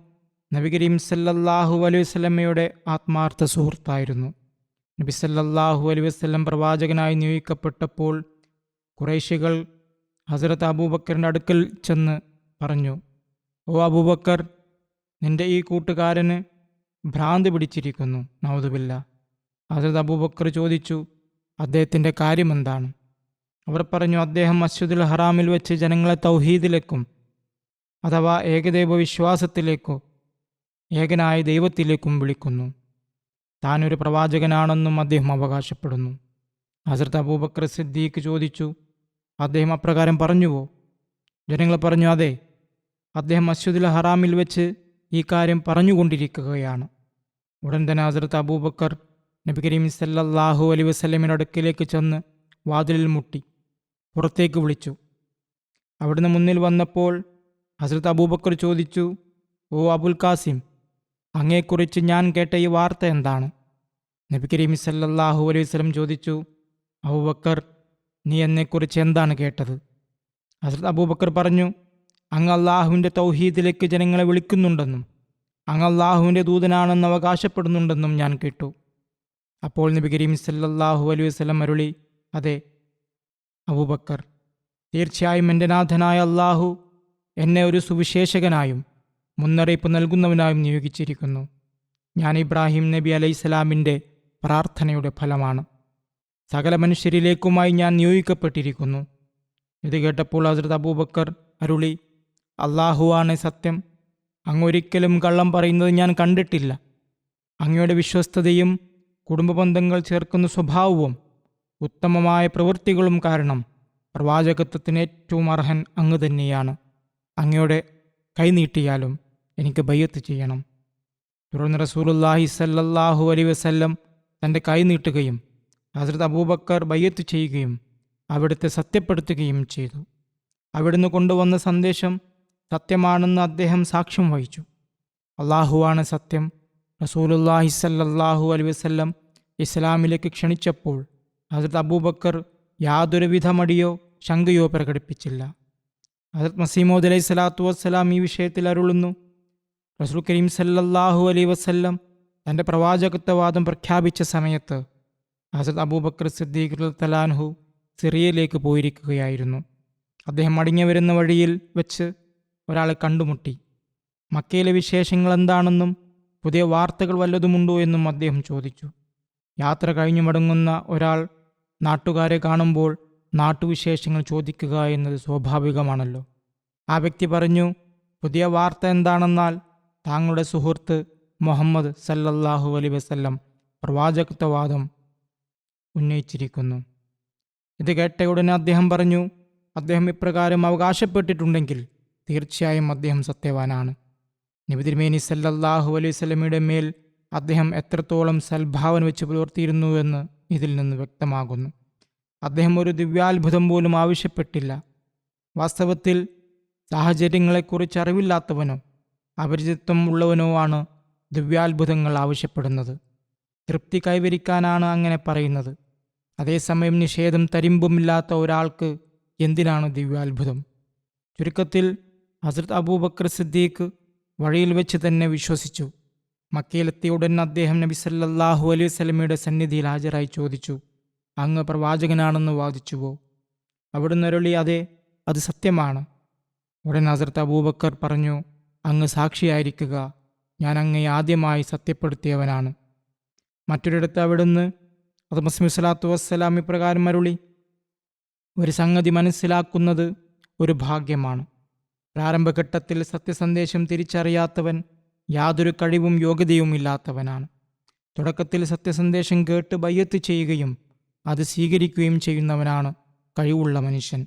നബി കരീം സല്ലല്ലാഹു അലൈഹി വസല്ലമയുടെ ആത്മാർത്ഥ സുഹൃത്തായിരുന്നു. നബി സല്ലല്ലാഹു അലൈഹി വസല്ലം പ്രവാചകനായി നിയോഗിക്കപ്പെട്ടപ്പോൾ ഖുറൈശികൾ ഹസ്രത്ത് അബൂബക്കറിൻ്റെ അടുക്കൽ ചെന്ന് പറഞ്ഞു, ഓ അബൂബക്കർ, നിന്റെ ഈ കൂട്ടുകാരന് ഭ്രാന്ത് പിടിച്ചിരിക്കുന്നു, നൗദുബില്ല. ഹസ്രത്ത് അബൂബക്കർ ചോദിച്ചു, അദ്ദേഹത്തിൻ്റെ കാര്യമെന്താണ്? അവർ പറഞ്ഞു, അദ്ദേഹം മസ്ജിദുൽ ഹറാമിൽ വെച്ച് ജനങ്ങളെ തൗഹീദിലേക്കും അഥവാ ഏകദൈവ വിശ്വാസത്തിലേക്കോ ഏകനായ ദൈവത്തിലേക്കും വിളിക്കുന്നു. താനൊരു പ്രവാചകനാണെന്നും അദ്ദേഹം അവകാശപ്പെടുന്നു. ഹസ്രത്ത് അബൂബക്കർ സിദ്ദീഖ് ചോദിച്ചു, അദ്ദേഹം അപ്രകാരം പറഞ്ഞുവോ? ജനങ്ങൾ പറഞ്ഞു, അതെ, അദ്ദേഹം മസ്ജിദുൽ ഹറാമിൽ വെച്ച് ഈ കാര്യം പറഞ്ഞുകൊണ്ടിരിക്കുകയാണ്. ഉടൻ തന്നെ ഹസ്രത്ത് അബൂബക്കർ നബി കരീം സല്ലല്ലാഹു അലൈഹി വസല്ലമിന്റെ അടുക്കിലേക്ക് ചെന്ന് വാതിലിൽ മുട്ടി പുറത്തേക്ക് വിളിച്ചു. അവിടുന്ന് മുന്നിൽ വന്നപ്പോൾ ഹസ്രത്ത് അബൂബക്കർ ചോദിച്ചു, ഓ അബുൽ ഖാസിം, അങ്ങയെക്കുറിച്ച് ഞാൻ കേട്ട ഈ വാർത്ത എന്താണ്? നബി കരീം സല്ലല്ലാഹു അലൈഹി വസല്ലം ചോദിച്ചു, അബൂബക്കർ, നീ എന്നെക്കുറിച്ച് എന്താണ് കേട്ടത്? ഹസ്രത്ത് അബൂബക്കർ പറഞ്ഞു, അങ്ങ് അള്ളാഹുവിൻ്റെ തൗഹീദിലേക്ക് ജനങ്ങളെ വിളിക്കുന്നുണ്ടെന്നും അങ്ങ് അള്ളാഹുവിൻ്റെ ദൂതനാണെന്ന് അവകാശപ്പെടുന്നുണ്ടെന്നും ഞാൻ കേട്ടു. അപ്പോൾ നബി കരീം സല്ലല്ലാഹു അലൈഹി വസല്ലം അരുളി, അതെ അബൂബക്കർ, തീർച്ചയായും എൻ്റെ നാഥനായ അള്ളാഹു എന്നെ ഒരു സുവിശേഷകനായും മുന്നറിയിപ്പ് നൽകുന്നവനായും നിയോഗിച്ചിരിക്കുന്നു. ഞാൻ ഇബ്രാഹിം നബി അലൈഹിസ്സലാമിൻ്റെ പ്രാർത്ഥനയുടെ ഫലമാണ്. സകല മനുഷ്യരിലേക്കുമായി ഞാൻ നിയോഗിക്കപ്പെട്ടിരിക്കുന്നു. ഇത് കേട്ടപ്പോൾ ഹസ്രത്ത് അബൂബക്കർ അരുളി, അള്ളാഹുവാണ് സത്യം, അങ്ങൊരിക്കലും കള്ളം പറയുന്നത് ഞാൻ കണ്ടിട്ടില്ല. അങ്ങയുടെ വിശ്വസ്തതയും കുടുംബബന്ധങ്ങൾ ചേർക്കുന്ന സ്വഭാവവും ഉത്തമമായ പ്രവൃത്തികളും കാരണം പ്രവാചകത്വത്തിന് ഏറ്റവും അർഹൻ അങ്ങ് തന്നെയാണ്. അങ്ങയുടെ കൈനീട്ടിയാലും എനിക്ക് ബയ്യത്ത് ചെയ്യണം. തുടർന്ന് റസൂലുള്ളാഹി സല്ലല്ലാഹു അലൈഹി വസല്ലം തൻ്റെ കൈ നീട്ടുകയും ഹസ്രത്ത് അബൂബക്കർ ബയ്യത്ത് ചെയ്യുകയും അവിടുത്തെ സത്യപ്പെടുത്തുകയും ചെയ്തു. അവിടുന്ന് കൊണ്ടുവന്ന സന്ദേശം സത്യമാണെന്ന് അദ്ദേഹം സാക്ഷ്യം വഹിച്ചു. അള്ളാഹുവാണ് സത്യം. റസൂലുള്ളാഹി സല്ലല്ലാഹു അലൈഹി വസല്ലം ഇസ്ലാമിലേക്ക് ക്ഷണിച്ചപ്പോൾ ഹസ്രത്ത് അബൂബക്കർ യാതൊരുവിധ മടിയോ ശങ്കയോ പ്രകടിപ്പിച്ചില്ല. ഹസ്രത്ത് മസീമോദ് അലൈഹി സ്വലാത്തു വസ്സലാം ഈ വിഷയത്തിൽ അരുളുന്നു, റസൂൽ കരീം സല്ലല്ലാഹു അലൈഹി വസല്ലം തൻ്റെ പ്രവാചകത്വവാദം പ്രഖ്യാപിച്ച സമയത്ത് ഹസ്രത്ത് അബൂബക്കർ സിദ്ദീഖ് റളിയല്ലാഹു അൻഹു സിറിയയിലേക്ക് പോയിരിക്കുകയായിരുന്നു. അദ്ദേഹം മടങ്ങി വരുന്ന വഴിയിൽ വെച്ച് ഒരാളെ കണ്ടുമുട്ടി. മക്കയിലെ വിശേഷങ്ങൾ എന്താണെന്നും പുതിയ വാർത്തകൾ വല്ലതുമുണ്ടോ എന്നും അദ്ദേഹം ചോദിച്ചു. യാത്ര കഴിഞ്ഞു മടങ്ങുന്ന ഒരാൾ നാട്ടുകാരെ കാണുമ്പോൾ നാട്ടുവിശേഷങ്ങൾ ചോദിക്കുക എന്നത് സ്വാഭാവികമാണല്ലോ. ആ വ്യക്തി പറഞ്ഞു, പുതിയ വാർത്ത എന്താണെന്നാൽ താങ്കളുടെ സുഹൃത്ത് മുഹമ്മദ് സല്ലല്ലാഹു അലൈഹി വസല്ലം പ്രവാചകത്വവാദം ഉന്നയിച്ചിരിക്കുന്നു. ഇത് കേട്ടയുടനെ അദ്ദേഹം പറഞ്ഞു, അദ്ദേഹം ഇപ്രകാരം അവകാശപ്പെട്ടിട്ടുണ്ടെങ്കിൽ തീർച്ചയായും അദ്ദേഹം സത്യവാനാണ്. നബി തിരുമേനി സല്ലല്ലാഹു അലൈഹി വസല്ലമയുടെ മേൽ അദ്ദേഹം എത്രത്തോളം സൽഭാവന വെച്ച് പുലർത്തിയിരുന്നുവെന്ന് ഇതിൽ നിന്ന് വ്യക്തമാകുന്നു. അദ്ദേഹം ഒരു ദിവ്യാത്ഭുതം പോലും ആവശ്യപ്പെട്ടില്ല. വാസ്തവത്തിൽ സാഹചര്യങ്ങളെക്കുറിച്ച് അറിവില്ലാത്തവനോ അപരിചിതത്വം ഉള്ളവനോ ആണ് ദിവ്യാത്ഭുതങ്ങൾ ആവശ്യപ്പെടുന്നത്. തൃപ്തി കൈവരിക്കാനാണ് അങ്ങനെ പറയുന്നത്. അതേസമയം നിഷേധം തരിമ്പുമില്ലാത്ത ഒരാൾക്ക് എന്തിനാണ് ദിവ്യാത്ഭുതം? ചുരുക്കത്തിൽ ഹസ്രത്ത് അബൂബക്കർ സിദ്ദീഖ് വഴിയിൽ വെച്ച് തന്നെ വിശ്വസിച്ചു. മക്കയിലെത്തിയ ഉടൻ അദ്ദേഹം നബി സല്ലല്ലാഹു അലൈഹി വസല്ലമയുടെ സന്നിധിയിൽ ഹാജരായി ചോദിച്ചു, അങ്ങ് പ്രവാചകനാണെന്ന് വാദിച്ചുവോ? അവിടുന്ന് അരുളി, അതെ, അത് സത്യമാണ്. ഉടൻ ഹസ്രത്ത് അബൂബക്കർ പറഞ്ഞു, അങ്ങ് സാക്ഷിയായിരിക്കുക, ഞാൻ അങ്ങയെ ആദ്യമായി സത്യപ്പെടുത്തിയവനാണ്. മറ്റൊരിടത്ത് അവിടുന്ന് അത് മസീഹ് സ്വലാത്തു വസ്സലാം ഇപ്രകാരം അരുളി, ഒരു സംഗതി മനസ്സിലാക്കുന്നത് ഒരു ഭാഗ്യമാണ്. പ്രാരംഭഘട്ടത്തിൽ സത്യസന്ദേശം തിരിച്ചറിയാത്തവൻ യാതൊരു കഴിവും യോഗ്യതയും ഇല്ലാത്തവനാണ്. തുടക്കത്തിൽ സത്യസന്ദേശം കേട്ട് ബയ്യത്ത് ചെയ്യുകയും അത് സ്വീകരിക്കുകയും ചെയ്യുന്നവനാണ് കഴിവുള്ള മനുഷ്യൻ.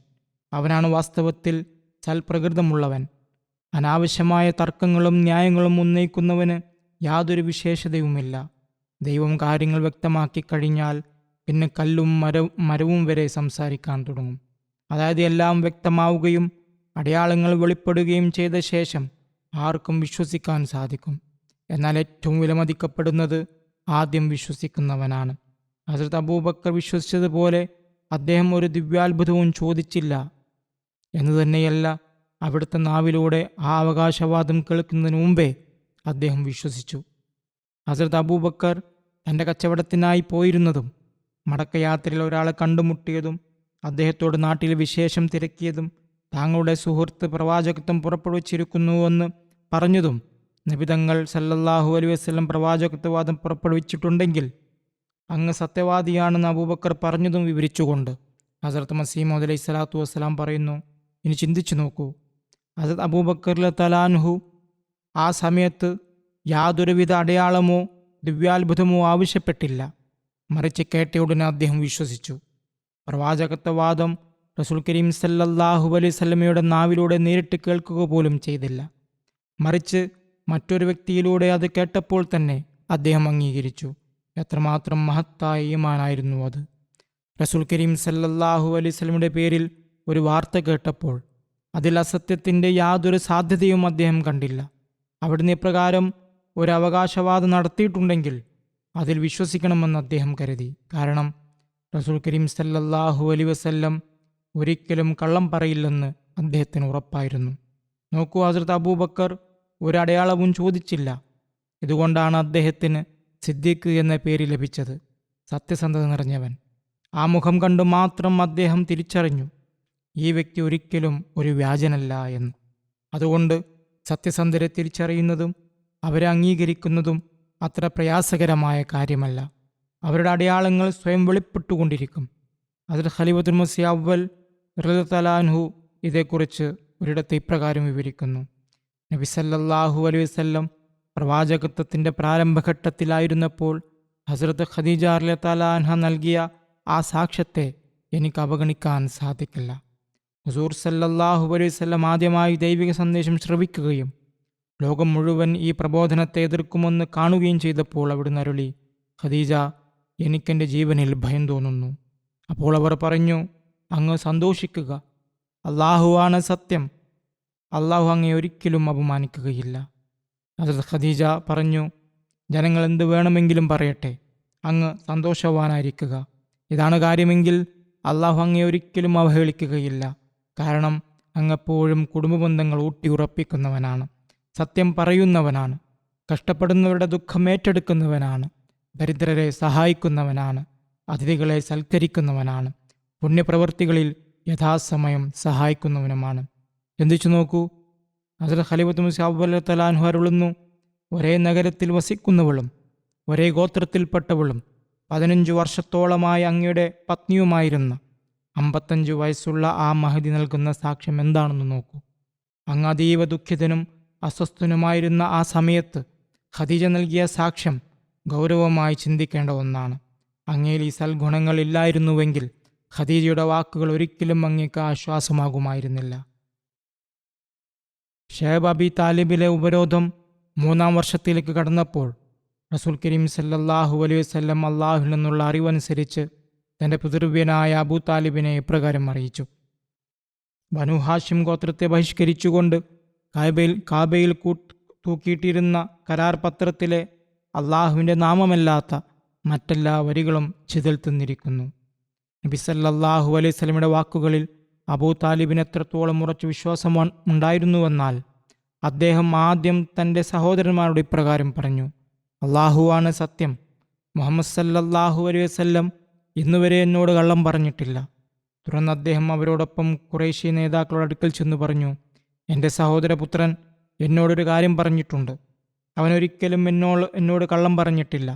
അവനാണ് വാസ്തവത്തിൽ സൽപ്രകൃതമുള്ളവൻ. അനാവശ്യമായ തർക്കങ്ങളും ന്യായങ്ങളും ഉന്നയിക്കുന്നവന് യാതൊരു വിശേഷതയുമില്ല. ദൈവം കാര്യങ്ങൾ വ്യക്തമാക്കി കഴിഞ്ഞാൽ പിന്നെ കല്ലും മരവും വരെ സംസാരിക്കാൻ തുടങ്ങും. അതായത് എല്ലാം വ്യക്തമാവുകയും അടയാളങ്ങൾ വെളിപ്പെടുകയും ചെയ്ത ശേഷം ആർക്കും വിശ്വസിക്കാൻ സാധിക്കും. എന്നാൽ ഏറ്റവും വിലമതിക്കപ്പെടുന്നത് ആദ്യം വിശ്വസിക്കുന്നവനാണ്. ഹസ്രത്ത് അബൂബക്കർ വിശ്വസിച്ചതുപോലെ അദ്ദേഹം ഒരു ദിവ്യാത്ഭുതവും ചോദിച്ചില്ല എന്ന് തന്നെയല്ല, അവിടുത്തെ നാവിലൂടെ ആ അവകാശവാദം കേൾക്കുന്നതിന് മുമ്പേ അദ്ദേഹം വിശ്വസിച്ചു. ഹസ്രത്ത് അബൂബക്കർ തൻ്റെ കച്ചവടത്തിനായി പോയിരുന്നതും മടക്കയാത്രയിൽ ഒരാളെ കണ്ടുമുട്ടിയതും അദ്ദേഹത്തോട് നാട്ടിൽ വിശേഷം തിരക്കിയതും താങ്കളുടെ സുഹൃത്ത് പ്രവാചകത്വം പുറപ്പെടുവിച്ചിരിക്കുന്നുവെന്ന് പറഞ്ഞതും നബിതങ്ങൾ സല്ലല്ലാഹു അലൈഹി വസല്ലം പ്രവാചകത്വവാദം പുറപ്പെടുവിച്ചിട്ടുണ്ടെങ്കിൽ അങ്ങ് സത്യവാദിയാണെന്ന് അബൂബക്കർ പറഞ്ഞതും വിവരിച്ചുകൊണ്ട് ഹസ്രത്ത് മസീഹ് മൗഊദ് അലൈഹി സ്വലാത്തു വസ്സലാം പറയുന്നു, ഇനി ചിന്തിച്ചു നോക്കൂ. ഹസ്രത്ത് അബൂബക്കർ റളിയല്ലാഹു അൻഹു ആ സമയത്ത് യാതൊരുവിധ അടയാളമോ ദിവ്യാത്ഭുതമോ ആവശ്യപ്പെട്ടില്ല. മറിച്ച് കേട്ടയുടനെ അദ്ദേഹം വിശ്വസിച്ചു. പ്രവാചകത്വവാദം റസൂൽ കരീം സല്ലല്ലാഹു അലൈഹി വസല്ലമയുടെ നാവിലൂടെ നേരിട്ട് കേൾക്കുക പോലും ചെയ്തില്ല. മറിച്ച് മറ്റൊരു വ്യക്തിയിലൂടെ അത് കേട്ടപ്പോൾ തന്നെ അദ്ദേഹം അംഗീകരിച്ചു. എത്രമാത്രം മഹത്തായ ഈമാനായിരുന്നു അത്! റസൂൽ കരീം സല്ലല്ലാഹു അലൈഹി വസല്ലമയുടെ പേരിൽ ഒരു വാർത്ത കേട്ടപ്പോൾ അതിൽ അസത്യത്തിൻ്റെ യാതൊരു സാധ്യതയും അദ്ദേഹം കണ്ടില്ല. അവിടുന്ന് ഇപ്രകാരം ഒരു അവകാശവാദം നടത്തിയിട്ടുണ്ടെങ്കിൽ അതിൽ വിശ്വസിക്കണമെന്ന് അദ്ദേഹം കരുതി. കാരണം റസൂൽ കരീം സല്ലല്ലാഹു അലൈഹി വസല്ലം ഒരിക്കലും കള്ളം പറയില്ലെന്ന് അദ്ദേഹത്തിന് ഉറപ്പായിരുന്നു. നോക്കൂ, ഹസ്രത്ത് അബൂബക്കർ ഒരു അടയാളവും ചോദിച്ചില്ല. ഇതുകൊണ്ടാണ് അദ്ദേഹത്തിന് സിദ്ദീഖ് എന്ന പേര് ലഭിച്ചത്, സത്യസന്ധത നിറഞ്ഞവൻ. ആ മുഖം കണ്ടു മാത്രം അദ്ദേഹം തിരിച്ചറിഞ്ഞു ഈ വ്യക്തി ഒരിക്കലും ഒരു വ്യാജനല്ല എന്ന്. അതുകൊണ്ട് സത്യസന്ധരെ തിരിച്ചറിയുന്നതും അവരെ അംഗീകരിക്കുന്നതും അത്ര പ്രയാസകരമായ കാര്യമല്ല. അവരുടെ അടയാളങ്ങൾ സ്വയം വെളിപ്പെട്ടുകൊണ്ടിരിക്കും. അതിൽ ഖലീഫത്തുൽ മസീഹ് അവ്വൽ റളിയല്ലാഹു അൻഹു ഇതേക്കുറിച്ച് ഒരിടത്ത് ഇപ്രകാരം വിവരിക്കുന്നു. നബി സല്ലല്ലാഹു അലൈഹി വസല്ലം പ്രവാചകത്വത്തിൻ്റെ പ്രാരംഭഘട്ടത്തിലായിരുന്നപ്പോൾ ഹസ്രത്ത് ഖദീജ റളിയല്ലാഹു അൻഹ നൽകിയ ആ സാക്ഷ്യത്തെ എനിക്ക് അവഗണിക്കാൻ സാധിക്കില്ല. ഹുസൂർ സല്ലല്ലാഹു അലൈഹി വസല്ലം ആദ്യമായി ദൈവിക സന്ദേശം ശ്രവിക്കുകയും ലോകം മുഴുവൻ ഈ പ്രബോധനത്തെ എതിർക്കുമെന്ന് കാണുകയും ചെയ്തപ്പോൾ അവിടുന്ന് അരുളി, ഖദീജ, എനിക്കെൻ്റെ ജീവനിൽ ഭയം തോന്നുന്നു. അപ്പോൾ അവർ പറഞ്ഞു, അങ്ങ് സന്തോഷിക്കുക, അള്ളാഹുവാണ് സത്യം, അള്ളാഹു അങ്ങയെ ഒരിക്കലും അപമാനിക്കുകയില്ല. ഹസ്രത്ത് ഖദീജ പറഞ്ഞു, ജനങ്ങൾ എന്ത് വേണമെങ്കിലും പറയട്ടെ, അങ്ങ് സന്തോഷവാനായിരിക്കുക. ഇതാണ് കാര്യമെങ്കിൽ അള്ളാഹു അങ്ങയെ ഒരിക്കലും അവഹേളിക്കുകയില്ല. കാരണം അങ്ങെപ്പോഴും കുടുംബബന്ധങ്ങൾ ഊട്ടിയുറപ്പിക്കുന്നവനാണ്, സത്യം പറയുന്നവനാണ്, കഷ്ടപ്പെടുന്നവരുടെ ദുഃഖം ഏറ്റെടുക്കുന്നവനാണ്, ദരിദ്രരെ സഹായിക്കുന്നവനാണ്, അതിഥികളെ സൽക്കരിക്കുന്നവനാണ്, പുണ്യപ്രവൃത്തികളിൽ യഥാസമയം സഹായിക്കുന്നവനുമാണ്. ചിന്തിച്ചു നോക്കൂ, ഹസ്രത്ത് ഖലീഫത്തുൽ മസീഹ് അവ്വൽ റളിയല്ലാഹു അൻഹു അരുളുന്നു, ഒരേ നഗരത്തിൽ വസിക്കുന്നവളും ഒരേ ഗോത്രത്തിൽപ്പെട്ടവളും 15 വർഷത്തോളമായി അങ്ങയുടെ പത്നിയുമായിരുന്ന 55 വയസ്സുള്ള ആ മഹദി നൽകുന്ന സാക്ഷ്യം എന്താണെന്ന് നോക്കൂ. അങ്ങ് അതീവ ദുഃഖിതനും അസ്വസ്ഥനുമായിരുന്ന ആ സമയത്ത് ഖദീജ നൽകിയ സാക്ഷ്യം ഗൗരവമായി ചിന്തിക്കേണ്ട ഒന്നാണ്. അങ്ങയിൽ ഈ സൽഗുണങ്ങൾ ഇല്ലായിരുന്നുവെങ്കിൽ ഖദീജയുടെ വാക്കുകൾ ഒരിക്കലും അങ്ങേക്ക് ആശ്വാസമാകുമായിരുന്നില്ല. ഷൈബ് അബി താലിബിലെ ഉപരോധം 3-ാം വർഷത്തിലേക്ക് കടന്നപ്പോൾ റസൂൽ കരീം സല്ലല്ലാഹു അലൈഹി വസല്ലം അള്ളാഹുവിൽ നിന്നുള്ള അറിവനുസരിച്ച് തൻ്റെ പിതൃവ്യനായ അബൂ താലിബിനെ ഇപ്രകാരം അറിയിച്ചു. ബനു ഹാഷിം ഗോത്രത്തെ ബഹിഷ്കരിച്ചുകൊണ്ട് കാബയിൽ തൂക്കിയിട്ടിരുന്ന കരാർ പത്രത്തിലെ അള്ളാഹുവിൻ്റെ നാമമല്ലാത്ത മറ്റെല്ലാ വരികളും ചിതൽ തിന്നിരിക്കുന്നു. നബി സല്ലല്ലാഹു അലൈഹി വസല്ലമയുടെ വാക്കുകളിൽ അബൂ താലിബിന് എത്രത്തോളം ഉറച്ച വിശ്വാസം ഉണ്ടായിരുന്നുവെന്നാൽ അദ്ദേഹം ആദ്യം തൻ്റെ സഹോദരന്മാരോട് ഇപ്രകാരം പറഞ്ഞു, അള്ളാഹുവാണ് സത്യം, മുഹമ്മദ് സല്ലല്ലാഹു അലൈഹി വസല്ലം ഇന്നുവരെ എന്നോട് കള്ളം പറഞ്ഞിട്ടില്ല. തുടർന്ന് അദ്ദേഹം അവരോടൊപ്പം ഖുറൈശി നേതാക്കളുടെ അടുക്കൽ ചെന്ന് പറഞ്ഞു, എൻ്റെ സഹോദരപുത്രൻ എന്നോടൊരു കാര്യം പറഞ്ഞിട്ടുണ്ട്. അവനൊരിക്കലും എന്നോട് കള്ളം പറഞ്ഞിട്ടില്ല.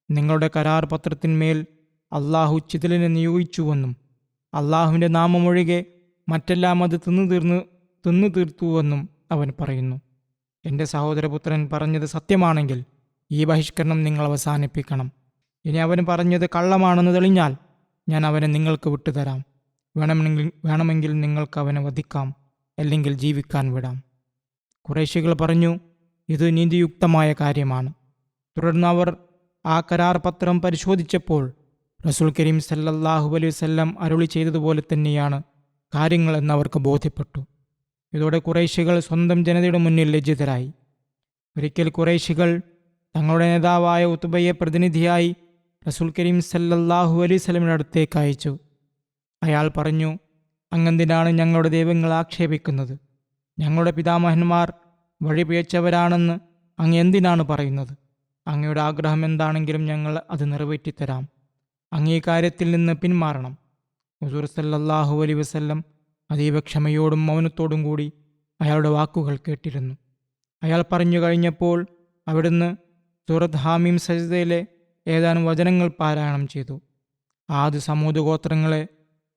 നിങ്ങളുടെ കരാർ പത്രത്തിന്മേൽ അള്ളാഹു ചിതലിനെ നിയോഗിച്ചുവെന്നും അള്ളാഹുവിൻ്റെ നാമമൊഴികെ മറ്റെല്ലാം അത് തിന്നു തീർത്തുവെന്നും അവൻ പറയുന്നു. എൻ്റെ സഹോദരപുത്രൻ പറഞ്ഞത് സത്യമാണെങ്കിൽ ഈ ബഹിഷ്കരണം നിങ്ങൾ അവസാനിപ്പിക്കണം. ഇനി അവൻ പറഞ്ഞത് കള്ളമാണെന്ന് തെളിഞ്ഞാൽ ഞാൻ അവനെ നിങ്ങൾക്ക് വിട്ടുതരാം. വേണമെങ്കിൽ നിങ്ങൾക്ക് അവനെ വധിക്കാം, അല്ലെങ്കിൽ ജീവിക്കാൻ വിടാം. ഖുറൈശികൾ പറഞ്ഞു, ഇത് നീതിയുക്തമായ കാര്യമാണ്. തുടർന്ന് അവർ ആ കരാർ പത്രം പരിശോധിച്ചപ്പോൾ റസൂൽ കരീം സല്ലല്ലാഹു അലൈഹി വസല്ലം അരുളി ചെയ്തതുപോലെ തന്നെയാണ് കാര്യങ്ങളെന്ന് അവർക്ക് ബോധ്യപ്പെട്ടു. ഇതോടെ ഖുറൈശികൾ സ്വന്തം ജനതയുടെ മുന്നിൽ ലജ്ജിതരായി. ഒരിക്കൽ ഖുറൈശികൾ തങ്ങളുടെ നേതാവായ ഉത്ബയെ പ്രതിനിധിയായി റസൂൽ കരീം സല്ലല്ലാഹു അലൈഹി വസല്ലമിന്റെ അടുത്തേക്ക് അയച്ചു. അയാൾ പറഞ്ഞു, അങ്ങെന്തിനാണ് ഞങ്ങളുടെ ദൈവങ്ങളെ ആക്ഷേപിക്കുന്നത്? ഞങ്ങളുടെ പിതാമഹന്മാർ വഴിപിഴച്ചവരാണെന്ന് അങ്ങ് എന്തിനാണ് പറയുന്നത്? അങ്ങയുടെ ആഗ്രഹം എന്താണെങ്കിലും ഞങ്ങൾ അത് നിറവേറ്റിത്തരാം. അങ്ങ് ഈ കാര്യത്തിൽ നിന്ന് പിന്മാറണം. ഹുസൂർ സല്ലല്ലാഹു അലൈഹി വസല്ലം അതീവ ക്ഷമയോടും മൗനത്തോടും കൂടി അയാളുടെ വാക്കുകൾ കേട്ടിരുന്നു. അയാൾ പറഞ്ഞു കഴിഞ്ഞപ്പോൾ അവിടുന്ന് സൂറത്ത് ഹാമീം സജ്ദയിലെ ഏതാനും വചനങ്ങൾ പാരായണം ചെയ്തു. ആദ് സമൂദ് ഗോത്രങ്ങളെ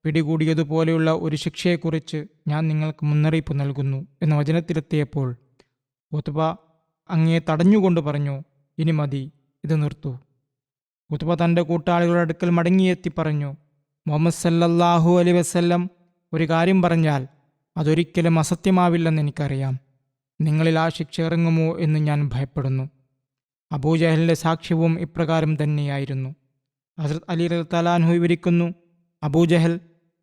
പിടികൂടിയതുപോലെയുള്ള ഒരു ശിക്ഷയെക്കുറിച്ച് ഞാൻ നിങ്ങൾക്ക് മുന്നറിയിപ്പ് നൽകുന്നു എന്ന വചനത്തിലെത്തിയപ്പോൾ ഉത്ബ അങ്ങയെ തടഞ്ഞുകൊണ്ട് പറഞ്ഞു, ഇനി മതി, ഇത് നിർത്തൂ. ഉത്ബ തൻ്റെ കൂട്ടാളികളുടെ അടുക്കൽ മടങ്ങിയെത്തി പറഞ്ഞു, മുഹമ്മദ് സല്ലല്ലാഹു അലൈഹി വസല്ലം ഒരു കാര്യം പറഞ്ഞാൽ അതൊരിക്കലും അസത്യമാവില്ലെന്ന് എനിക്കറിയാം. നിങ്ങളിൽ ആ ശിക്ഷ ഇറങ്ങുമോ എന്ന് ഞാൻ ഭയപ്പെടുന്നു. അബൂജഹലിൻ്റെ സാക്ഷ്യവും ഇപ്രകാരം തന്നെയായിരുന്നു. ഹസ്രത്ത് അലി റളിയല്ലാഹു അൻഹു വിവരിക്കുന്നു, അബൂജഹൽ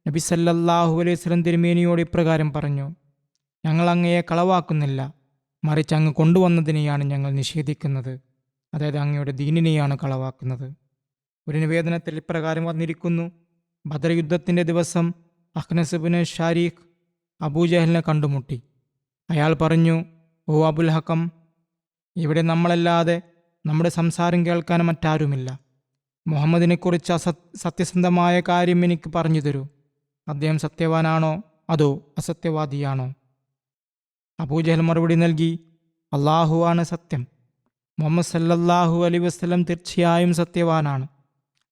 നബി സല്ലല്ലാഹു അലൈഹി വസല്ലം തിരുമേനിയോട് ഇപ്രകാരം പറഞ്ഞു, ഞങ്ങൾ അങ്ങയെ കളവാക്കുന്നില്ല, മറിച്ച് അങ്ങ് കൊണ്ടുവന്നതിനെയാണ് ഞങ്ങൾ നിഷേധിക്കുന്നത്. അതായത് അങ്ങയുടെ ദീനിനെയാണ് കളവാക്കുന്നത്. ഒരു നിവേദനത്തിൽ ഇപ്രകാരം വന്നിരിക്കുന്നു, ബദർ യുദ്ധത്തിൻ്റെ ദിവസം അഖ്നസ് ഇബ്നു ഷാരീഖ് അബൂജഹലിനെ കണ്ടുമുട്ടി. അയാൾ പറഞ്ഞു, ഓ അബുൽ ഹക്കം, ഇവിടെ നമ്മളല്ലാതെ നമ്മുടെ സംസാരം കേൾക്കാൻ മറ്റാരുമില്ല. മുഹമ്മദിനെക്കുറിച്ച് സത്യസന്ധമായ കാര്യം എനിക്ക് പറഞ്ഞു തരൂ. അദ്ദേഹം സത്യവാനാണോ അതോ അസത്യവാദിയാണോ? അബൂജഹൽ മറുപടി നൽകി, അള്ളാഹു ആണ് സത്യം. മുഹമ്മദ് സല്ലല്ലാഹു അലൈഹി വസല്ലം തീർച്ചയായും സത്യവാനാണ്.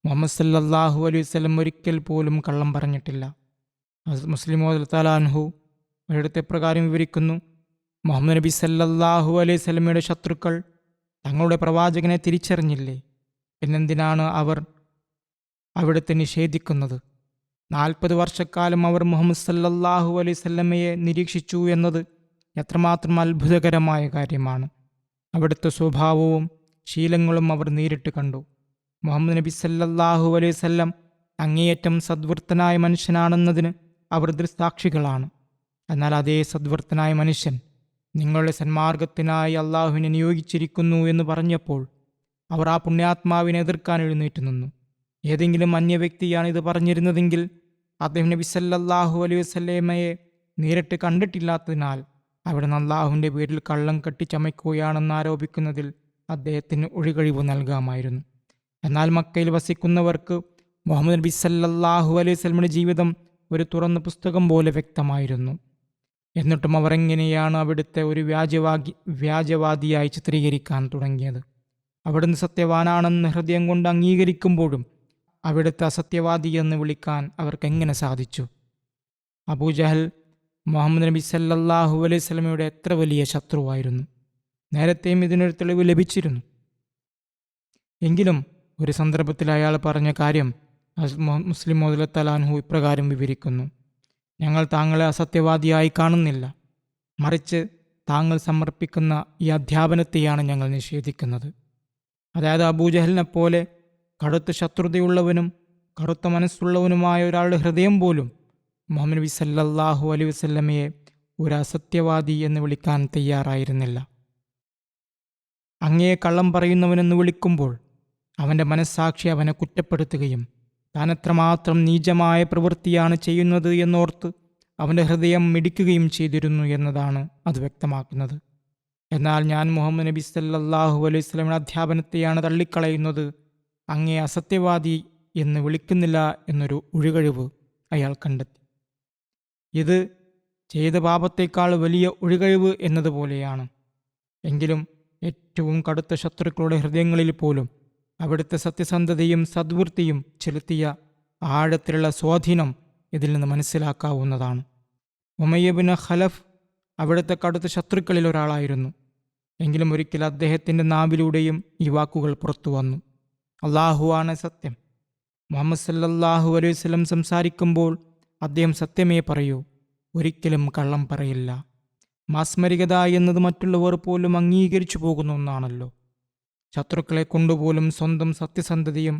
മുഹമ്മദ് സല്ലല്ലാഹു അലൈഹി വസല്ലം ഒരിക്കൽ പോലും കള്ളം പറഞ്ഞിട്ടില്ല. മുസ്ലിം തആലാൻഹു ഒരിടത്തെ പ്രകാരം വിവരിക്കുന്നു, മുഹമ്മദ് നബി സല്ലല്ലാഹു അലൈഹി വസല്ലമയുടെ ശത്രുക്കൾ തങ്ങളുടെ പ്രവാചകനെ തിരിച്ചറിഞ്ഞില്ലേ? പിന്നെന്തിനാണ് അവർ അവിടുത്തെ നിഷേധിക്കുന്നത്? 40 വർഷക്കാലം അവർ മുഹമ്മദ് സല്ലല്ലാഹു അലൈഹി വസല്ലമയെ നിരീക്ഷിച്ചു എന്നത് എത്രമാത്രം അത്ഭുതകരമായ കാര്യമാണ്. അവിടുത്തെ സ്വഭാവവും ശീലങ്ങളും അവർ നേരിട്ട് കണ്ടു. മുഹമ്മദ് നബി സല്ലല്ലാഹു അലൈഹി വസല്ലം അങ്ങേയറ്റം സദ്വൃത്തനായ മനുഷ്യനാണെന്നതിന് അവർ ദൃക്സാക്ഷികളാണ്. എന്നാൽ അതേ സദ്വൃത്തനായ മനുഷ്യൻ നിങ്ങളുടെ സന്മാർഗത്തിനായി അള്ളാഹുവിനെ നിയോഗിച്ചിരിക്കുന്നു എന്ന് പറഞ്ഞപ്പോൾ അവർ ആ പുണ്യാത്മാവിനെ എതിർക്കാൻ എഴുന്നേറ്റ് നിന്നു. ഏതെങ്കിലും അന്യ വ്യക്തിയാണ് ഇത് പറഞ്ഞിരുന്നതെങ്കിൽ അദ്ദേഹം നബി സല്ലല്ലാഹു അലൈഹി വസല്ലമയെ നേരിട്ട് കണ്ടിട്ടില്ലാത്തതിനാൽ അവിടെ അള്ളാഹുവിൻ്റെ പേരിൽ കള്ളം കെട്ടിച്ചമയ്ക്കുകയാണെന്ന് ആരോപിക്കുന്നതിൽ അദ്ദേഹത്തിന് ഒഴികഴിവ് നൽകാമായിരുന്നു. എന്നാൽ മക്കയിൽ വസിക്കുന്നവർക്ക് മുഹമ്മദ് നബി സല്ലല്ലാഹു അലൈഹി വസല്ലമയുടെ ജീവിതം ഒരു തുറന്ന പുസ്തകം പോലെ വ്യക്തമായിരുന്നു. എന്നിട്ടും അവർ എങ്ങനെയാണ് അവിടുത്തെ ഒരു വ്യാജവാദിയായി ചിത്രീകരിക്കാൻ തുടങ്ങിയത്? അവിടുന്ന് സത്യവാനാണെന്ന് ഹൃദയം കൊണ്ട് അംഗീകരിക്കുമ്പോഴും അവിടുത്തെ അസത്യവാദി എന്ന് വിളിക്കാൻ അവർക്ക് എങ്ങനെ സാധിച്ചു? അബൂജഹൽ മുഹമ്മദ് നബി സല്ലല്ലാഹു അലൈഹി വസല്ലമയുടെ എത്ര വലിയ ശത്രുവായിരുന്നു! നേരത്തെയും ഇതിനൊരു തെളിവ് ലഭിച്ചിരുന്നു. എങ്കിലും ഒരു സന്ദർഭത്തിൽ അയാൾ പറഞ്ഞ കാര്യം മുസ്ലിം തആലാൻഹു ഇപ്രകാരം വിവരിക്കുന്നു, ഞങ്ങൾ താങ്കളെ അസത്യവാദിയായി കാണുന്നില്ല, മറിച്ച് താങ്കൾ സമർപ്പിക്കുന്ന ഈ അധ്യാപനത്തെയാണ് ഞങ്ങൾ നിഷേധിക്കുന്നത്. അതായത് അബൂജഹലിനെ പോലെ കടുത്ത ശത്രുതയുള്ളവനും കറുത്ത മനസ്സുള്ളവനുമായ ഒരാളുടെ ഹൃദയം പോലും മുഹമ്മദ് നബി സല്ലല്ലാഹു അലൈഹി വസല്ലമയെ ഒരു അസത്യവാദി എന്ന് വിളിക്കാൻ തയ്യാറായിരുന്നില്ല. അങ്ങയെ കള്ളം പറയുന്നവനെന്ന് വിളിക്കുമ്പോൾ അവൻ്റെ മനസ്സാക്ഷി അവനെ കുറ്റപ്പെടുത്തുകയും താൻ എത്രമാത്രം നീചമായ പ്രവൃത്തിയാണ് ചെയ്യുന്നത് എന്നോർത്ത് അവൻ്റെ ഹൃദയം മിടിക്കുകയും ചെയ്തിരുന്നു എന്നതാണ് അത് വ്യക്തമാക്കുന്നത്. എന്നാൽ ഞാൻ മുഹമ്മദ് നബി സല്ലല്ലാഹു അലൈഹി വസല്ലമയുടെ അധ്യാപനത്തെയാണ് തള്ളിക്കളയുന്നത്, അങ്ങയെ അസത്യവാദി എന്ന് വിളിക്കുന്നില്ല എന്നൊരു ഒഴികഴിവ് അയാൾ കണ്ടെത്തി. ഇത് ചെയ്ത പാപത്തേക്കാൾ വലിയ ഒഴികഴിവ് എന്നതുപോലെയാണ്. എങ്കിലും ഏറ്റവും കടുത്ത ശത്രുക്കളുടെ ഹൃദയങ്ങളിൽ പോലും അവിടുത്തെ സത്യസന്ധതയും സദ്വൃത്തിയും ചെലുത്തിയ ആഴത്തിലുള്ള സ്വാധീനം ഇതിൽ നിന്ന് മനസ്സിലാക്കാവുന്നതാണ്. ഉമയ്യ ബിൻ ഖലഫ് അവിടുത്തെ കടുത്ത ശത്രുക്കളിൽ ഒരാളായിരുന്നു. എങ്കിലും ഒരിക്കൽ അദ്ദേഹത്തിൻ്റെ നാവിലൂടെയും ഈ വാക്കുകൾ പുറത്തു വന്നു, അള്ളാഹു ആണ് സത്യം. മുഹമ്മദ് സല്ലല്ലാഹു അലൈഹി വസല്ലം സംസാരിക്കുമ്പോൾ അദ്ദേഹം സത്യമേ പറയൂ, ഒരിക്കലും കള്ളം പറയില്ല. മാസ്മരികത എന്നത് മറ്റുള്ളവർ പോലും അംഗീകരിച്ചു പോകുന്ന ഒന്നാണല്ലോ. ശത്രുക്കളെ കൊണ്ടുപോലും സ്വന്തം സത്യസന്ധതയും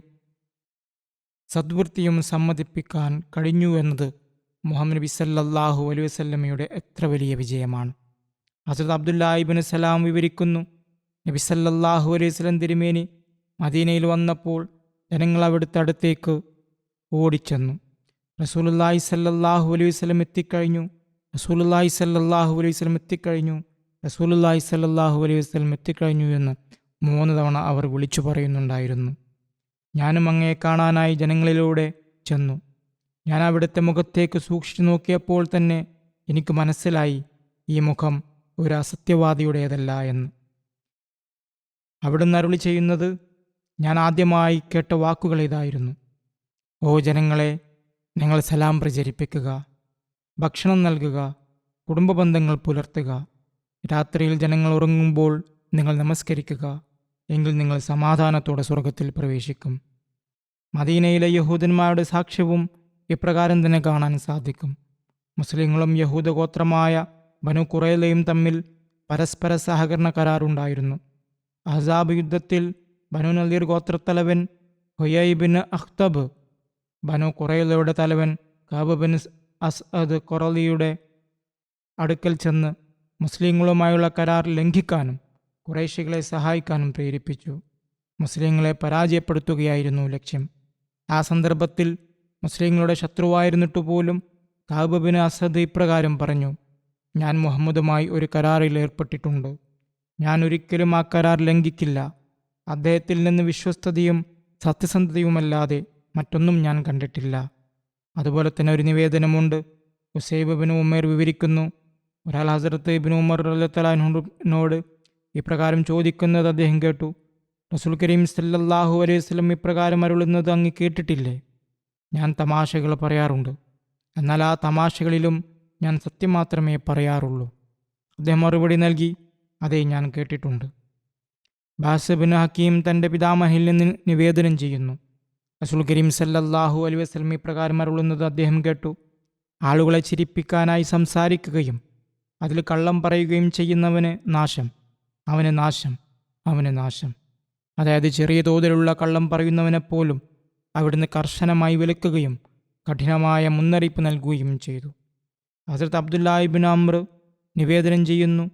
സദ്വൃത്തിയും സമ്മതിപ്പിക്കാൻ കഴിഞ്ഞു എന്നത് മുഹമ്മദ് നബി സല്ലല്ലാഹു അലൈഹി വസല്ലമയുടെ എത്ര വലിയ വിജയമാണ്. ഹസ്രത്ത് അബ്ദുല്ലാഹി ഇബ്നു സലാം വിവരിക്കുന്നു, നബി സല്ലല്ലാഹു അലൈഹി വസല്ലം തിരുമേനി മദീനയിൽ വന്നപ്പോൾ ജനങ്ങൾ അവിടുത്തെ അടുത്തേക്ക് ഓടിച്ചെന്നു. റസൂലുള്ളാഹി സല്ലല്ലാഹു അലൈഹി വസല്ലം എത്തിക്കഴിഞ്ഞു, റസൂലുള്ളാഹി സല്ലല്ലാഹു അലൈഹി വസല്ലം എത്തിക്കഴിഞ്ഞു, റസൂലുള്ളാഹി സല്ലല്ലാഹു അലൈഹി വസല്ലം എത്തിക്കഴിഞ്ഞു എന്ന് 3 തവണ അവർ വിളിച്ചു പറയുന്നുണ്ടായിരുന്നു. ഞാനും അങ്ങയെ കാണാനായി ജനങ്ങളിലൂടെ ചെന്നു. ഞാൻ അവിടുത്തെ മുഖത്തേക്ക് സൂക്ഷിച്ചു നോക്കിയപ്പോൾ തന്നെ എനിക്ക് മനസ്സിലായി ഈ മുഖം ഒരു അസത്യവാദിയുടേതല്ല എന്ന്. അവിടുന്ന് അരുളി ചെയ്യുന്നത് ഞാൻ ആദ്യമായി കേട്ട വാക്കുകൾ ഇതായിരുന്നു, ഓ ജനങ്ങളെ, നിങ്ങൾ സലാം പ്രചരിപ്പിക്കുക, ഭക്ഷണം നൽകുക, കുടുംബ ബന്ധങ്ങൾ പുലർത്തുക, രാത്രിയിൽ ജനങ്ങൾ ഉറങ്ങുമ്പോൾ നിങ്ങൾ നമസ്കരിക്കുക, എങ്കിൽ നിങ്ങൾ സമാധാനത്തോടെ സ്വർഗത്തിൽ പ്രവേശിക്കും. മദീനയിലെ യഹൂദന്മാരുടെ സാക്ഷ്യവും ഇപ്രകാരം തന്നെ കാണാൻ സാധിക്കും. മുസ്ലിങ്ങളും യഹൂദ ഗോത്രമായ ബനു ഖുറൈലയും തമ്മിൽ പരസ്പര സഹകരണ കരാറുണ്ടായിരുന്നു. അഹ്സാബ് യുദ്ധത്തിൽ ബനു നദീർ ഗോത്രത്തലവൻ ഹുയൈ ബിൻ അഖ്തബ് ബനു ഖുറൈലയുടെ തലവൻ കഅബ് ബിൻ അസ്അദ് ഖുറലിയുടെ അടുക്കൽ ചെന്ന് മുസ്ലിങ്ങളുമായുള്ള കരാർ ലംഘിക്കാനും ഖുറൈശികളെ സഹായിക്കാനും പ്രേരിപ്പിച്ചു. മുസ്ലിങ്ങളെ പരാജയപ്പെടുത്തുകയായിരുന്നു ലക്ഷ്യം. ആ സന്ദർഭത്തിൽ മുസ്ലിങ്ങളുടെ ശത്രുവായിരുന്നിട്ടുപോലും കഅബ് ബിൻ അസദ് ഇപ്രകാരം പറഞ്ഞു: ഞാൻ മുഹമ്മദുമായി ഒരു കരാറിൽ ഏർപ്പെട്ടിട്ടുണ്ട്. ഞാൻ ഒരിക്കലും ആ കരാർ ലംഘിക്കില്ല. അദ്ദേഹത്തിൽ നിന്ന് വിശ്വസ്തതയും സത്യസന്ധതയുമല്ലാതെ മറ്റൊന്നും ഞാൻ കണ്ടിട്ടില്ല. അതുപോലെ തന്നെ ഒരു നിവേദനമുണ്ട്. ഉസൈബ് ബിൻ ഉമർ വിവരിക്കുന്നു, ഒരാൾ ഹസ്രത്ത് ഇബ്നു ഉമർ റളിയല്ലാഹുവിനോട് ഇപ്രകാരം ചോദിക്കുന്നത് അദ്ദേഹം കേട്ടു: റസൂൽ കരീം സല്ലല്ലാഹു അലൈഹി വസല്ലം ഇപ്രകാരം അരുളുന്നത് അങ്ങ് കേട്ടിട്ടില്ലേ? ഞാൻ തമാശകൾ പറയാറുണ്ട്, എന്നാൽ ആ തമാശകളിലും ഞാൻ സത്യം മാത്രമേ പറയാറുള്ളൂ. അദ്ദേഹം മറുപടി നൽകി: അതെ, ഞാൻ കേട്ടിട്ടുണ്ട്. ബാസ് ബിൻ ഹക്കീം തൻ്റെ പിതാമഹിൽ നിന്ന് നിവേദനം ചെയ്യുന്നു, റസൂൽ കരീം സല്ലല്ലാഹു അലൈഹി വസല്ലം ഇപ്രകാരം അരുളുന്നത് അദ്ദേഹം കേട്ടു: ആളുകളെ ചിരിപ്പിക്കാനായി സംസാരിക്കുകയും അതിൽ കള്ളം പറയുകയും ചെയ്യുന്നവന് നാശം, അവന് നാശം, അവന് നാശം. അതായത് ചെറിയ തോതിലുള്ള കള്ളം പറയുന്നവനെപ്പോലും അവിടുന്ന് കർശനമായി വിലക്കുകയും കഠിനമായ മുന്നറിയിപ്പ് നൽകുകയും ചെയ്തു. ഹസ്രത്ത് അബ്ദുല്ലാഹി ഇബ്നു അംർ നിവേദനം ചെയ്യുന്നു,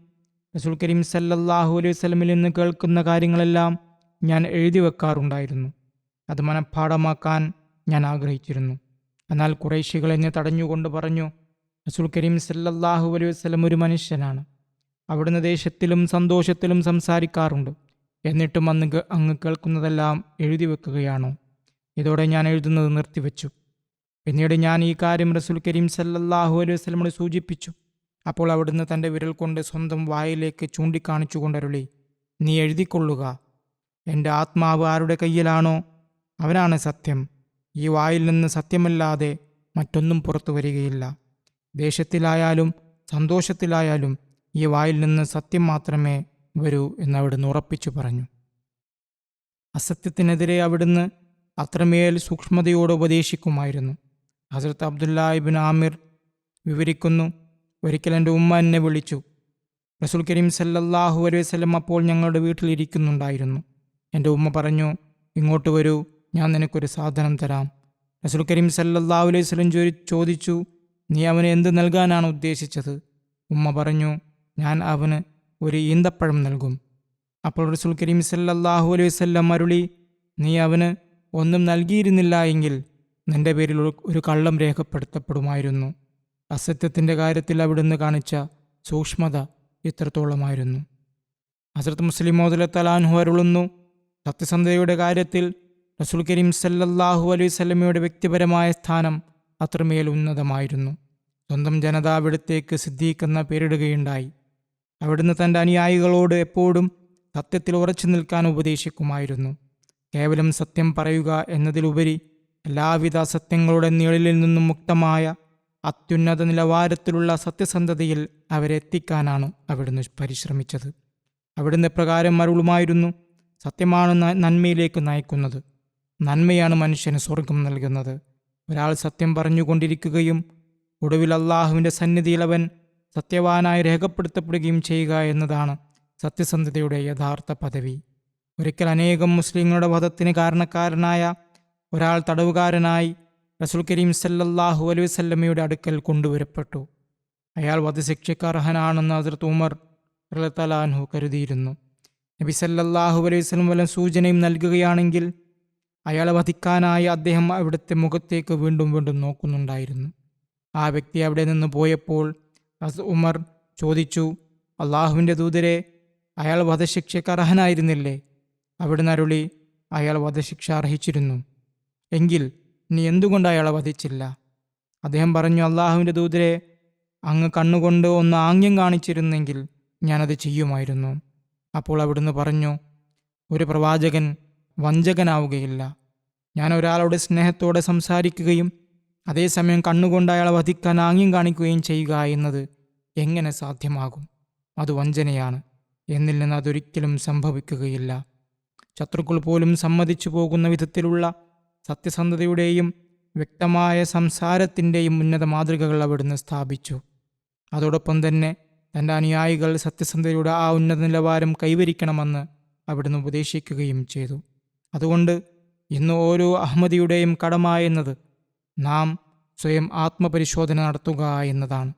റസൂൽ കരീം സല്ലല്ലാഹു അലൈഹി വസല്ലമിൽ നിന്ന് കേൾക്കുന്ന കാര്യങ്ങളെല്ലാം ഞാൻ എഴുതി വെക്കാറുണ്ടായിരുന്നു. അത് മനഃപ്പാഠമാക്കാൻ ഞാൻ ആഗ്രഹിച്ചിരുന്നു. എന്നാൽ ഖുറൈശികൾ എന്നെ തടഞ്ഞുകൊണ്ട് പറഞ്ഞു: റസൂൽ കരീം സല്ലല്ലാഹു അലൈഹി വസല്ലം ഒരു മനുഷ്യനാണ്. അവിടുന്ന് ദേശത്തിലും സന്തോഷത്തിലും സംസാരിക്കാറുണ്ട്. എന്നിട്ടും അങ്ങ് കേൾക്കുന്നതെല്ലാം എഴുതി വെക്കുകയാണോ? ഇതോടെ ഞാൻ എഴുതുന്നത് നിർത്തിവെച്ചു. പിന്നീട് ഞാൻ ഈ കാര്യം റസൂൽ കരീം സല്ലല്ലാഹു അലൈഹി വസല്ലമോട് സൂചിപ്പിച്ചു. അപ്പോൾ അവിടുന്ന് തൻ്റെ വിരൽ കൊണ്ട് സ്വന്തം വായിലേക്ക് ചൂണ്ടിക്കാണിച്ചു കൊണ്ടരുളി: നീ എഴുതിക്കൊള്ളുക. എൻ്റെ ആത്മാവ് ആരുടെ കയ്യിലാണോ അവനാണ് സത്യം. ഈ വായിൽ നിന്ന് സത്യമല്ലാതെ മറ്റൊന്നും പുറത്തു വരികയില്ല. ദേശത്തിലായാലും സന്തോഷത്തിലായാലും ഈ വായിൽ നിന്ന് സത്യം മാത്രമേ വരൂ എന്ന് അവിടുന്ന് ഉറപ്പിച്ചു പറഞ്ഞു. അസത്യത്തിനെതിരെ അവിടുന്ന് അത്രമേൽ സൂക്ഷ്മതയോടെ ഉപദേശിക്കുമായിരുന്നു. ഹസ്രത്ത് അബ്ദുല്ലാഹി ഇബ്നു ആമിർ വിവരിക്കുന്നു, ഒരിക്കൽ എൻ്റെ ഉമ്മ എന്നെ വിളിച്ചു. റസൂൽ കരീം സല്ലല്ലാഹു അലൈഹി വസല്ലം അപ്പോൾ ഞങ്ങളുടെ വീട്ടിലിരിക്കുന്നുണ്ടായിരുന്നു. എൻ്റെ ഉമ്മ പറഞ്ഞു: ഇങ്ങോട്ട് വരൂ, ഞാൻ നിനക്കൊരു സാധനം തരാം. റസൂൽ കരീം സല്ലല്ലാഹു അലൈഹി വസല്ലം ചോദിച്ചു: നീ അവന് എന്ത് നൽകാനാണ് ഉദ്ദേശിച്ചത്? ഉമ്മ പറഞ്ഞു: ഞാൻ അവന് ഒരു ഈന്തപ്പഴം നൽകും. അപ്പോൾ റസൂൽ കരീം സല്ലല്ലാഹു അലൈഹി വസല്ലം അരുളി: നീ അവന് ഒന്നും നൽകിയിരുന്നില്ല എങ്കിൽ നിന്റെ പേരിൽ ഒരു കള്ളം രേഖപ്പെടുത്തപ്പെടുമായിരുന്നു. അസത്യത്തിൻ്റെ കാര്യത്തിൽ അവിടുന്ന് കാണിച്ച സൂക്ഷ്മത ഇത്രത്തോളമായിരുന്നു. ഹസ്രത്ത് മുസ്ലിം മൗദ് റളിയല്ലാഹു അൻഹു അരുളുന്നു, സത്യസന്ധതയുടെ കാര്യത്തിൽ റസൂൽ കരീം സല്ലല്ലാഹു അലൈഹി വസല്ലമയുടെ വ്യക്തിപരമായ സ്ഥാനം അത്രമേൽ ഉന്നതമായിരുന്നു. സ്വന്തം ജനത അവിടത്തേക്ക് സിദ്ദീഖ് എന്ന പേരിടുകയുണ്ടായി. അവിടുന്ന് തൻ്റെ അനുയായികളോട് എപ്പോഴും സത്യത്തിൽ ഉറച്ചു നിൽക്കാൻ ഉപദേശിക്കുമായിരുന്നു. കേവലം സത്യം പറയുക എന്നതിലുപരി എല്ലാവിധ സത്യങ്ങളുടെ നിഴലിൽ നിന്നും മുക്തമായ അത്യുന്നത നിലവാരത്തിലുള്ള സത്യസന്ധതയിൽ അവരെ എത്തിക്കാനാണ് അവിടുന്ന് പരിശ്രമിച്ചത്. അവിടുന്ന് പ്രകാരം അരുളുമായിരുന്നു: സത്യമാണ് നന്മയിലേക്ക് നയിക്കുന്നത്. നന്മയാണ് മനുഷ്യന് സ്വർഗം നൽകുന്നത്. ഒരാൾ സത്യം പറഞ്ഞുകൊണ്ടിരിക്കുകയും ഒടുവിൽ അള്ളാഹുവിൻ്റെ സന്നിധിയിൽ അവൻ സത്യവാനായി രേഖപ്പെടുത്തപ്പെടുകയും ചെയ്യുക എന്നതാണ് സത്യസന്ധതയുടെ യഥാർത്ഥ പദവി. ഒരിക്കൽ അനേകം മുസ്ലിങ്ങളുടെ വധത്തിന് കാരണക്കാരനായ ഒരാൾ തടവുകാരനായി റസൂൽ കരീം സല്ലല്ലാഹു അലൈഹി വസല്ലമയുടെ അടുക്കൽ കൊണ്ടുവരപ്പെട്ടു. അയാൾ വധശിക്ഷയ്ക്ക് അർഹനാണെന്ന് ഹസ്രത്ത് ഉമർ റളിയല്ലാഹു അൻഹു കരുതിയിരുന്നു. നബി സല്ലല്ലാഹു അലൈഹി വസല്ലം വല്ല സൂചനയും നൽകുകയാണെങ്കിൽ അയാളെ വധിക്കാനായി അദ്ദേഹം അവിടുത്തെ മുഖത്തേക്ക് വീണ്ടും വീണ്ടും നോക്കുന്നുണ്ടായിരുന്നു. ആ വ്യക്തി അവിടെ നിന്ന് പോയപ്പോൾ ഉമർ ചോദിച്ചു: അള്ളാഹുവിൻ്റെ ദൂതരെ, അയാൾ വധശിക്ഷയ്ക്ക് അർഹനായിരുന്നില്ലേ? അവിടുന്ന് അരുളി: അയാൾ വധശിക്ഷ അർഹിച്ചിരുന്നു. എങ്കിൽ നീ എന്തുകൊണ്ട് അയാളെ വധിച്ചില്ല? അദ്ദേഹം പറഞ്ഞു: അള്ളാഹുവിൻ്റെ ദൂതരെ, അങ്ങ് കണ്ണുകൊണ്ട് ഒന്ന് ആംഗ്യം കാണിച്ചിരുന്നെങ്കിൽ ഞാനത് ചെയ്യുമായിരുന്നു. അപ്പോൾ അവിടുന്ന് പറഞ്ഞു: ഒരു പ്രവാചകൻ വഞ്ചകനാവുകയില്ല. ഞാൻ ഒരാളോട് സ്നേഹത്തോടെ സംസാരിക്കുകയും അതേസമയം കണ്ണുകൊണ്ട് അയാളെ വധിക്കാൻ ആംഗ്യം കാണിക്കുകയും ചെയ്യുക എന്നത് എങ്ങനെ സാധ്യമാകും? അത് വഞ്ചനയാണ്. എന്നിൽ നിന്ന് അതൊരിക്കലും സംഭവിക്കുകയില്ല. ശത്രുക്കൾ പോലും സമ്മതിച്ചു പോകുന്ന വിധത്തിലുള്ള സത്യസന്ധതയുടെയും വ്യക്തമായ സംസാരത്തിൻ്റെയും ഉന്നത മാതൃകകൾ അവിടുന്ന് സ്ഥാപിച്ചു. അതോടൊപ്പം തന്നെ തൻ്റെ അനുയായികൾ സത്യസന്ധതയുടെ ആ ഉന്നത നിലവാരം കൈവരിക്കണമെന്ന് അവിടുന്ന് ഉപദേശിക്കുകയും ചെയ്തു. അതുകൊണ്ട് ഇന്ന് ഓരോ അഹമ്മദിയുടെയും കടമ എന്നത് നാം സ്വയം ആത്മപരിശോധന നടത്തുക എന്നതാണ്.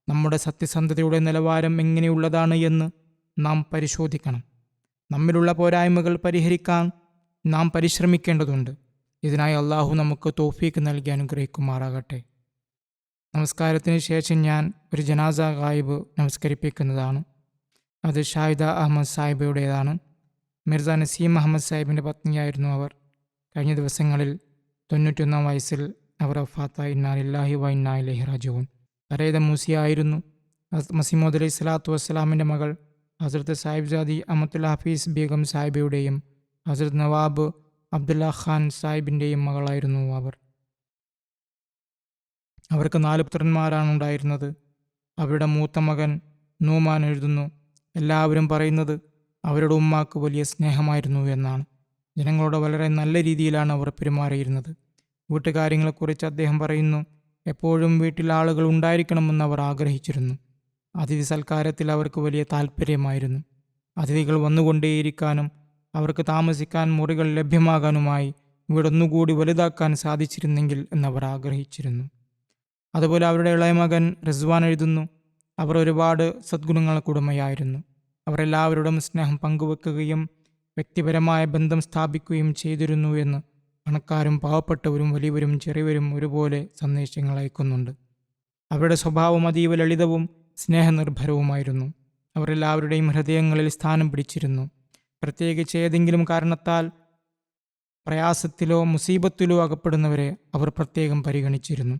നമ്മുടെ സത്യസന്ധതയുടെ നിലവാരം എങ്ങനെയുള്ളതാണ് എന്ന് നാം പരിശോധിക്കണം. നമ്മിലുള്ള പോരായ്മകൾ പരിഹരിക്കാൻ നാം പരിശ്രമിക്കേണ്ടതുണ്ട്. ഇതിനായി അള്ളാഹു നമുക്ക് തൗഫീക്ക് നൽകി അനുഗ്രഹിക്കുമാറാകട്ടെ. നമസ്കാരത്തിന് ശേഷം ഞാൻ ഒരു ജനാസ ഗായിബ് നമസ്കരിപ്പിക്കുന്നതാണ്. അത് ഷാഹിദ അഹമ്മദ് സാഹിബയുടേതാണ്. മിർസ നസീം അഹമ്മദ് സാഹിബിൻ്റെ പത്നിയായിരുന്നു അവർ. കഴിഞ്ഞ ദിവസങ്ങളിൽ 91 വയസ്സിൽ അവർ വഫാത്തായി. ഇന്നാ ലില്ലാഹി വ ഇന്നാ ഇലൈഹി റാജിഊൻ. പരേത മൂസിയായിരുന്നു. മസീമോദ് അലൈഹി സ്വലാത്തു വസ്സലാമിൻ്റെ മകൾ ഹസ്രത്ത് സാഹിബ്ജാദി അമത്തുൽ ഹഫീസ് ബീഗം സാഹിബയുടെയും ഹസ്രത്ത് നവാബ് അബ്ദുല്ല ഖാൻ സാഹിബിൻ്റെയും മകളായിരുന്നു അവർ. അവർക്ക് 4 പുത്രന്മാരാണ് ഉണ്ടായിരുന്നത്. അവരുടെ മൂത്ത മകൻ നൂമാൻ എഴുതുന്നു, എല്ലാവരും പറയുന്നത് അവരുടെ ഉമ്മാക്ക് വലിയ സ്നേഹമായിരുന്നു എന്നാണ്. ജനങ്ങളോട് വളരെ നല്ല രീതിയിലാണ് അവർ പെരുമാറിയിരുന്നത്. വീട്ടുകാര്യങ്ങളെക്കുറിച്ച് അദ്ദേഹം പറയുന്നു, എപ്പോഴും വീട്ടിൽ ആളുകൾ ഉണ്ടായിരിക്കണമെന്ന് അവർ ആഗ്രഹിച്ചിരുന്നു. അതിഥി സൽക്കാരത്തിൽ അവർക്ക് വലിയ താല്പര്യമായിരുന്നു. അതിഥികൾ വന്നുകൊണ്ടേയിരിക്കാനും അവർക്ക് താമസിക്കാൻ മുറികൾ ലഭ്യമാകാനുമായി വീടൊന്നുകൂടി വലുതാക്കാൻ സാധിച്ചിരുന്നെങ്കിൽ എന്നവർ ആഗ്രഹിച്ചിരുന്നു. അതുപോലെ അവരുടെ ഇളയ മകൻ റിസ്വാൻ എഴുതുന്നു, അവർ ഒരുപാട് സദ്ഗുണങ്ങൾക്കുടമയായിരുന്നു. അവരെല്ലാവരോടും സ്നേഹം പങ്കുവെക്കുകയും വ്യക്തിപരമായ ബന്ധം സ്ഥാപിക്കുകയും ചെയ്തിരുന്നു എന്ന് പണക്കാരും പാവപ്പെട്ടവരും വലിയവരും ചെറിയവരും ഒരുപോലെ സന്ദേശങ്ങൾ അയക്കുന്നുണ്ട്. അവരുടെ സ്വഭാവം അതീവ ലളിതവും സ്നേഹനിർഭരവുമായിരുന്നു. അവരെല്ലാവരുടെയും ഹൃദയങ്ങളിൽ സ്ഥാനം പിടിച്ചിരുന്നു. പ്രത്യേകിച്ച് ഏതെങ്കിലും കാരണത്താൽ പ്രയാസത്തിലോ മുസീബത്തിലോ അകപ്പെടുന്നവരെ അവർ പ്രത്യേകം പരിഗണിച്ചിരുന്നു.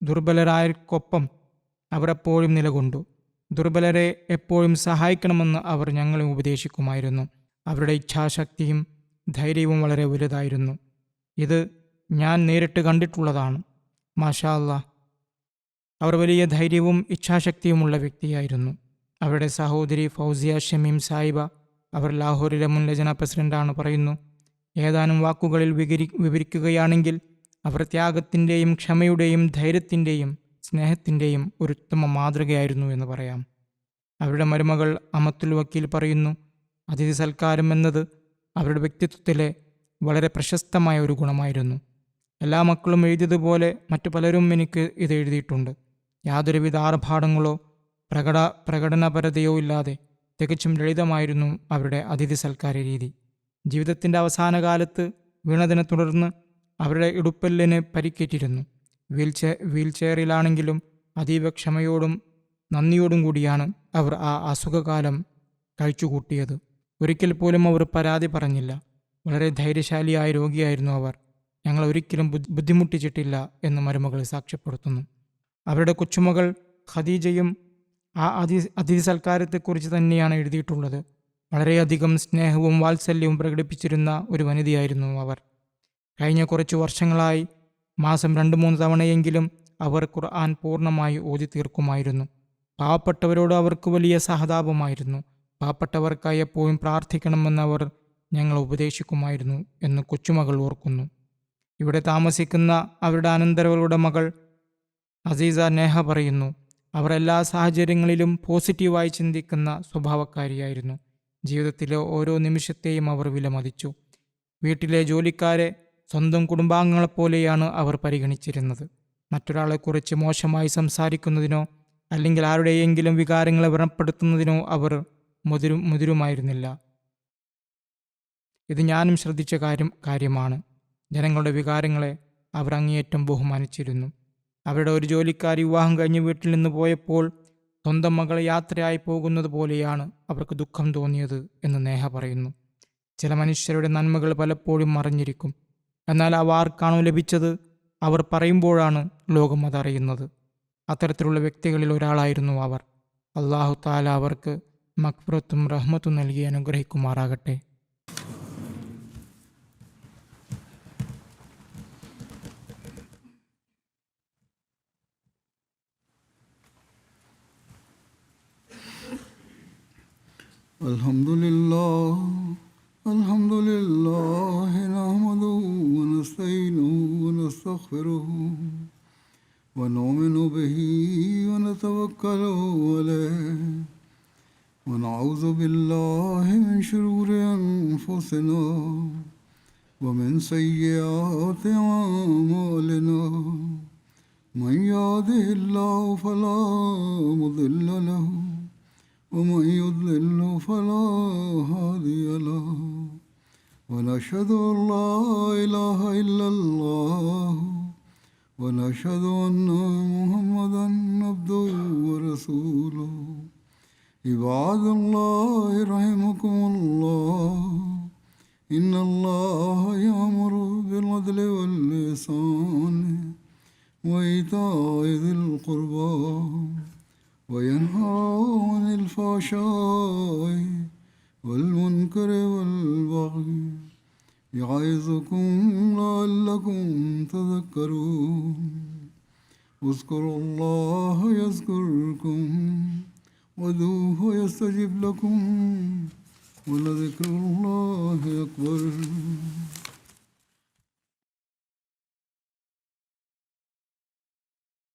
ദുർബലരായർക്കൊപ്പം അവർ എപ്പോഴും നിലകൊണ്ടു. ദുർബലരെ എപ്പോഴും സഹായിക്കണമെന്ന് അവർ ഞങ്ങളെ ഉപദേശിക്കുമായിരുന്നു. അവരുടെ ഇച്ഛാശക്തിയും ധൈര്യവും വളരെ വലുതായിരുന്നു. ഇത് ഞാൻ നേരിട്ട് കണ്ടിട്ടുള്ളതാണ്. മാഷാ അല്ലാഹ്, അവർ വലിയ ധൈര്യവും ഇച്ഛാശക്തിയുമുള്ള വ്യക്തിയായിരുന്നു. അവരുടെ സഹോദരി ഫൗസിയ ഷമീം സാഹിബ, അവർ ലാഹോറിലെ മുൻ ലജന പ്രസിഡന്റാണ്, പറയുന്നു, ഏതാനും വാക്കുകളിൽ വിവരിക്കുകയാണെങ്കിൽ അവർ ത്യാഗത്തിൻ്റെയും ക്ഷമയുടെയും ധൈര്യത്തിൻ്റെയും സ്നേഹത്തിൻ്റെയും ഒരു ഉത്തമ മാതൃകയായിരുന്നു എന്ന് പറയാം. അവരുടെ മരുമകൾ അമത്തുൽ വക്കീൽ പറയുന്നു, അതിഥി സൽക്കാരം എന്നത് അവരുടെ വ്യക്തിത്വത്തിലെ വളരെ പ്രശസ്തമായ ഒരു ഗുണമായിരുന്നു. എല്ലാ മക്കളും എഴുതിയതുപോലെ മറ്റു പലരും എനിക്ക് ഇത് എഴുതിയിട്ടുണ്ട്. യാതൊരുവിധ ആർഭാടങ്ങളോ പ്രകടനപരതയോ ഇല്ലാതെ തികച്ചും ലളിതമായിരുന്നു അവരുടെ അതിഥി സൽക്കാര രീതി. ജീവിതത്തിൻ്റെ അവസാന കാലത്ത് വീണതിനെ തുടർന്ന് അവരുടെ ഇടുപ്പല്ലിന് പരിക്കേറ്റിരുന്നു. വീൽചെയറിലാണെങ്കിലും അതീവ ക്ഷമയോടും നന്ദിയോടും കൂടിയാണ് അവർ ആ അസുഖകാലം കഴിച്ചുകൂട്ടിയത്. ഒരിക്കൽ പോലും അവർ പരാതി പറഞ്ഞില്ല. വളരെ ധൈര്യശാലിയായ രോഗിയായിരുന്നു അവർ. ഞങ്ങൾ ഒരിക്കലും ബുദ്ധിമുട്ടിച്ചിട്ടില്ല എന്ന് മരുമകൾ സാക്ഷ്യപ്പെടുത്തുന്നു. അവരുടെ കൊച്ചുമകൾ ഖദീജയും ആ അതിഥി സൽക്കാരത്തെക്കുറിച്ച് തന്നെയാണ് എഴുതിയിട്ടുള്ളത്. വളരെയധികം സ്നേഹവും വാത്സല്യവും പ്രകടിപ്പിച്ചിരുന്ന ഒരു വനിതയായിരുന്നു അവർ. കഴിഞ്ഞ കുറച്ചു വർഷങ്ങളായി മാസം 2-3 തവണയെങ്കിലും അവർ ഖുർആൻ പൂർണ്ണമായി ഓതി തീർക്കുമായിരുന്നു. പാവപ്പെട്ടവരോട് അവർക്ക് വലിയ സഹതാപമായിരുന്നു. പാവപ്പെട്ടവർക്കായി എപ്പോഴും പ്രാർത്ഥിക്കണമെന്ന് അവർ ഞങ്ങളെ ഉപദേശിക്കുമായിരുന്നു എന്ന് കൊച്ചുമകൾ ഓർക്കുന്നു. ഇവിടെ താമസിക്കുന്ന അവരുടെ അനന്തരവളുടെ മകൾ അസീസ നേഹ പറയുന്നു, അവർ എല്ലാ സാഹചര്യങ്ങളിലും പോസിറ്റീവായി ചിന്തിക്കുന്ന സ്വഭാവക്കാരിയായിരുന്നു. ജീവിതത്തിലെ ഓരോ നിമിഷത്തെയും അവർ വിലമതിച്ചു. വീട്ടിലെ ജോലിക്കാരെ സ്വന്തം കുടുംബാംഗങ്ങളെപ്പോലെയാണ് അവർ പരിഗണിച്ചിരുന്നത്. മറ്റൊരാളെക്കുറിച്ച് മോശമായി സംസാരിക്കുന്നതിനോ അല്ലെങ്കിൽ ആരുടെയെങ്കിലും വികാരങ്ങളെ വ്രണപ്പെടുത്തുന്നതിനോ അവർ മുതിരുമായിരുന്നില്ല. ഇത് ഞാനും ശ്രദ്ധിച്ച കാര്യമാണ്. ജനങ്ങളുടെ വികാരങ്ങളെ അവർ അങ്ങേയറ്റം ബഹുമാനിച്ചിരുന്നു. അവരുടെ ഒരു ജോലിക്കാരി വിവാഹം കഴിഞ്ഞ് വീട്ടിൽ നിന്ന് പോയപ്പോൾ സ്വന്തം മകൾ യാത്രയായി പോകുന്നത് പോലെയാണ് അവർക്ക് ദുഃഖം തോന്നിയത് എന്ന് നേഹ പറയുന്നു. ചില മനുഷ്യരുടെ നന്മകൾ പലപ്പോഴും മറഞ്ഞിരിക്കും. എന്നാൽ അവ ആർക്കാണോ ലഭിച്ചത് അവർ പറയുമ്പോഴാണ് ലോകം അതറിയുന്നത്. അത്തരത്തിലുള്ള വ്യക്തികളിൽ ഒരാളായിരുന്നു അവർ. അല്ലാഹു തആല അവർക്ക് മഗ്ഫിറത്തും റഹ്മത്തും നൽകി അനുഗ്രഹിക്കുമാറാകട്ടെ. Alhamdulillah nahmaduhu wa nasta'inuhu wa nastaghfiruhu wa nu'minu bihi wa natawakkalu alayhi wa na'udhu billahi min shururi anfusina wa min sayyiati a'malina. Man yahdihillahu fala mudilla lahu ومن يضلل فلا هادي له ونشهد أن لا إله إلا الله ونشهد أن محمدا عبده ورسوله عباد الله رحمكم الله إن الله يأمر بالعدل والإحسان وإيتاء ذي القربى وينهى عن الفحشاء والمنكر والبغي يعظكم لعلكم تذكرون اذكروا الله يذكركم وادعوه يستجب لكم ولذكر الله أكبر.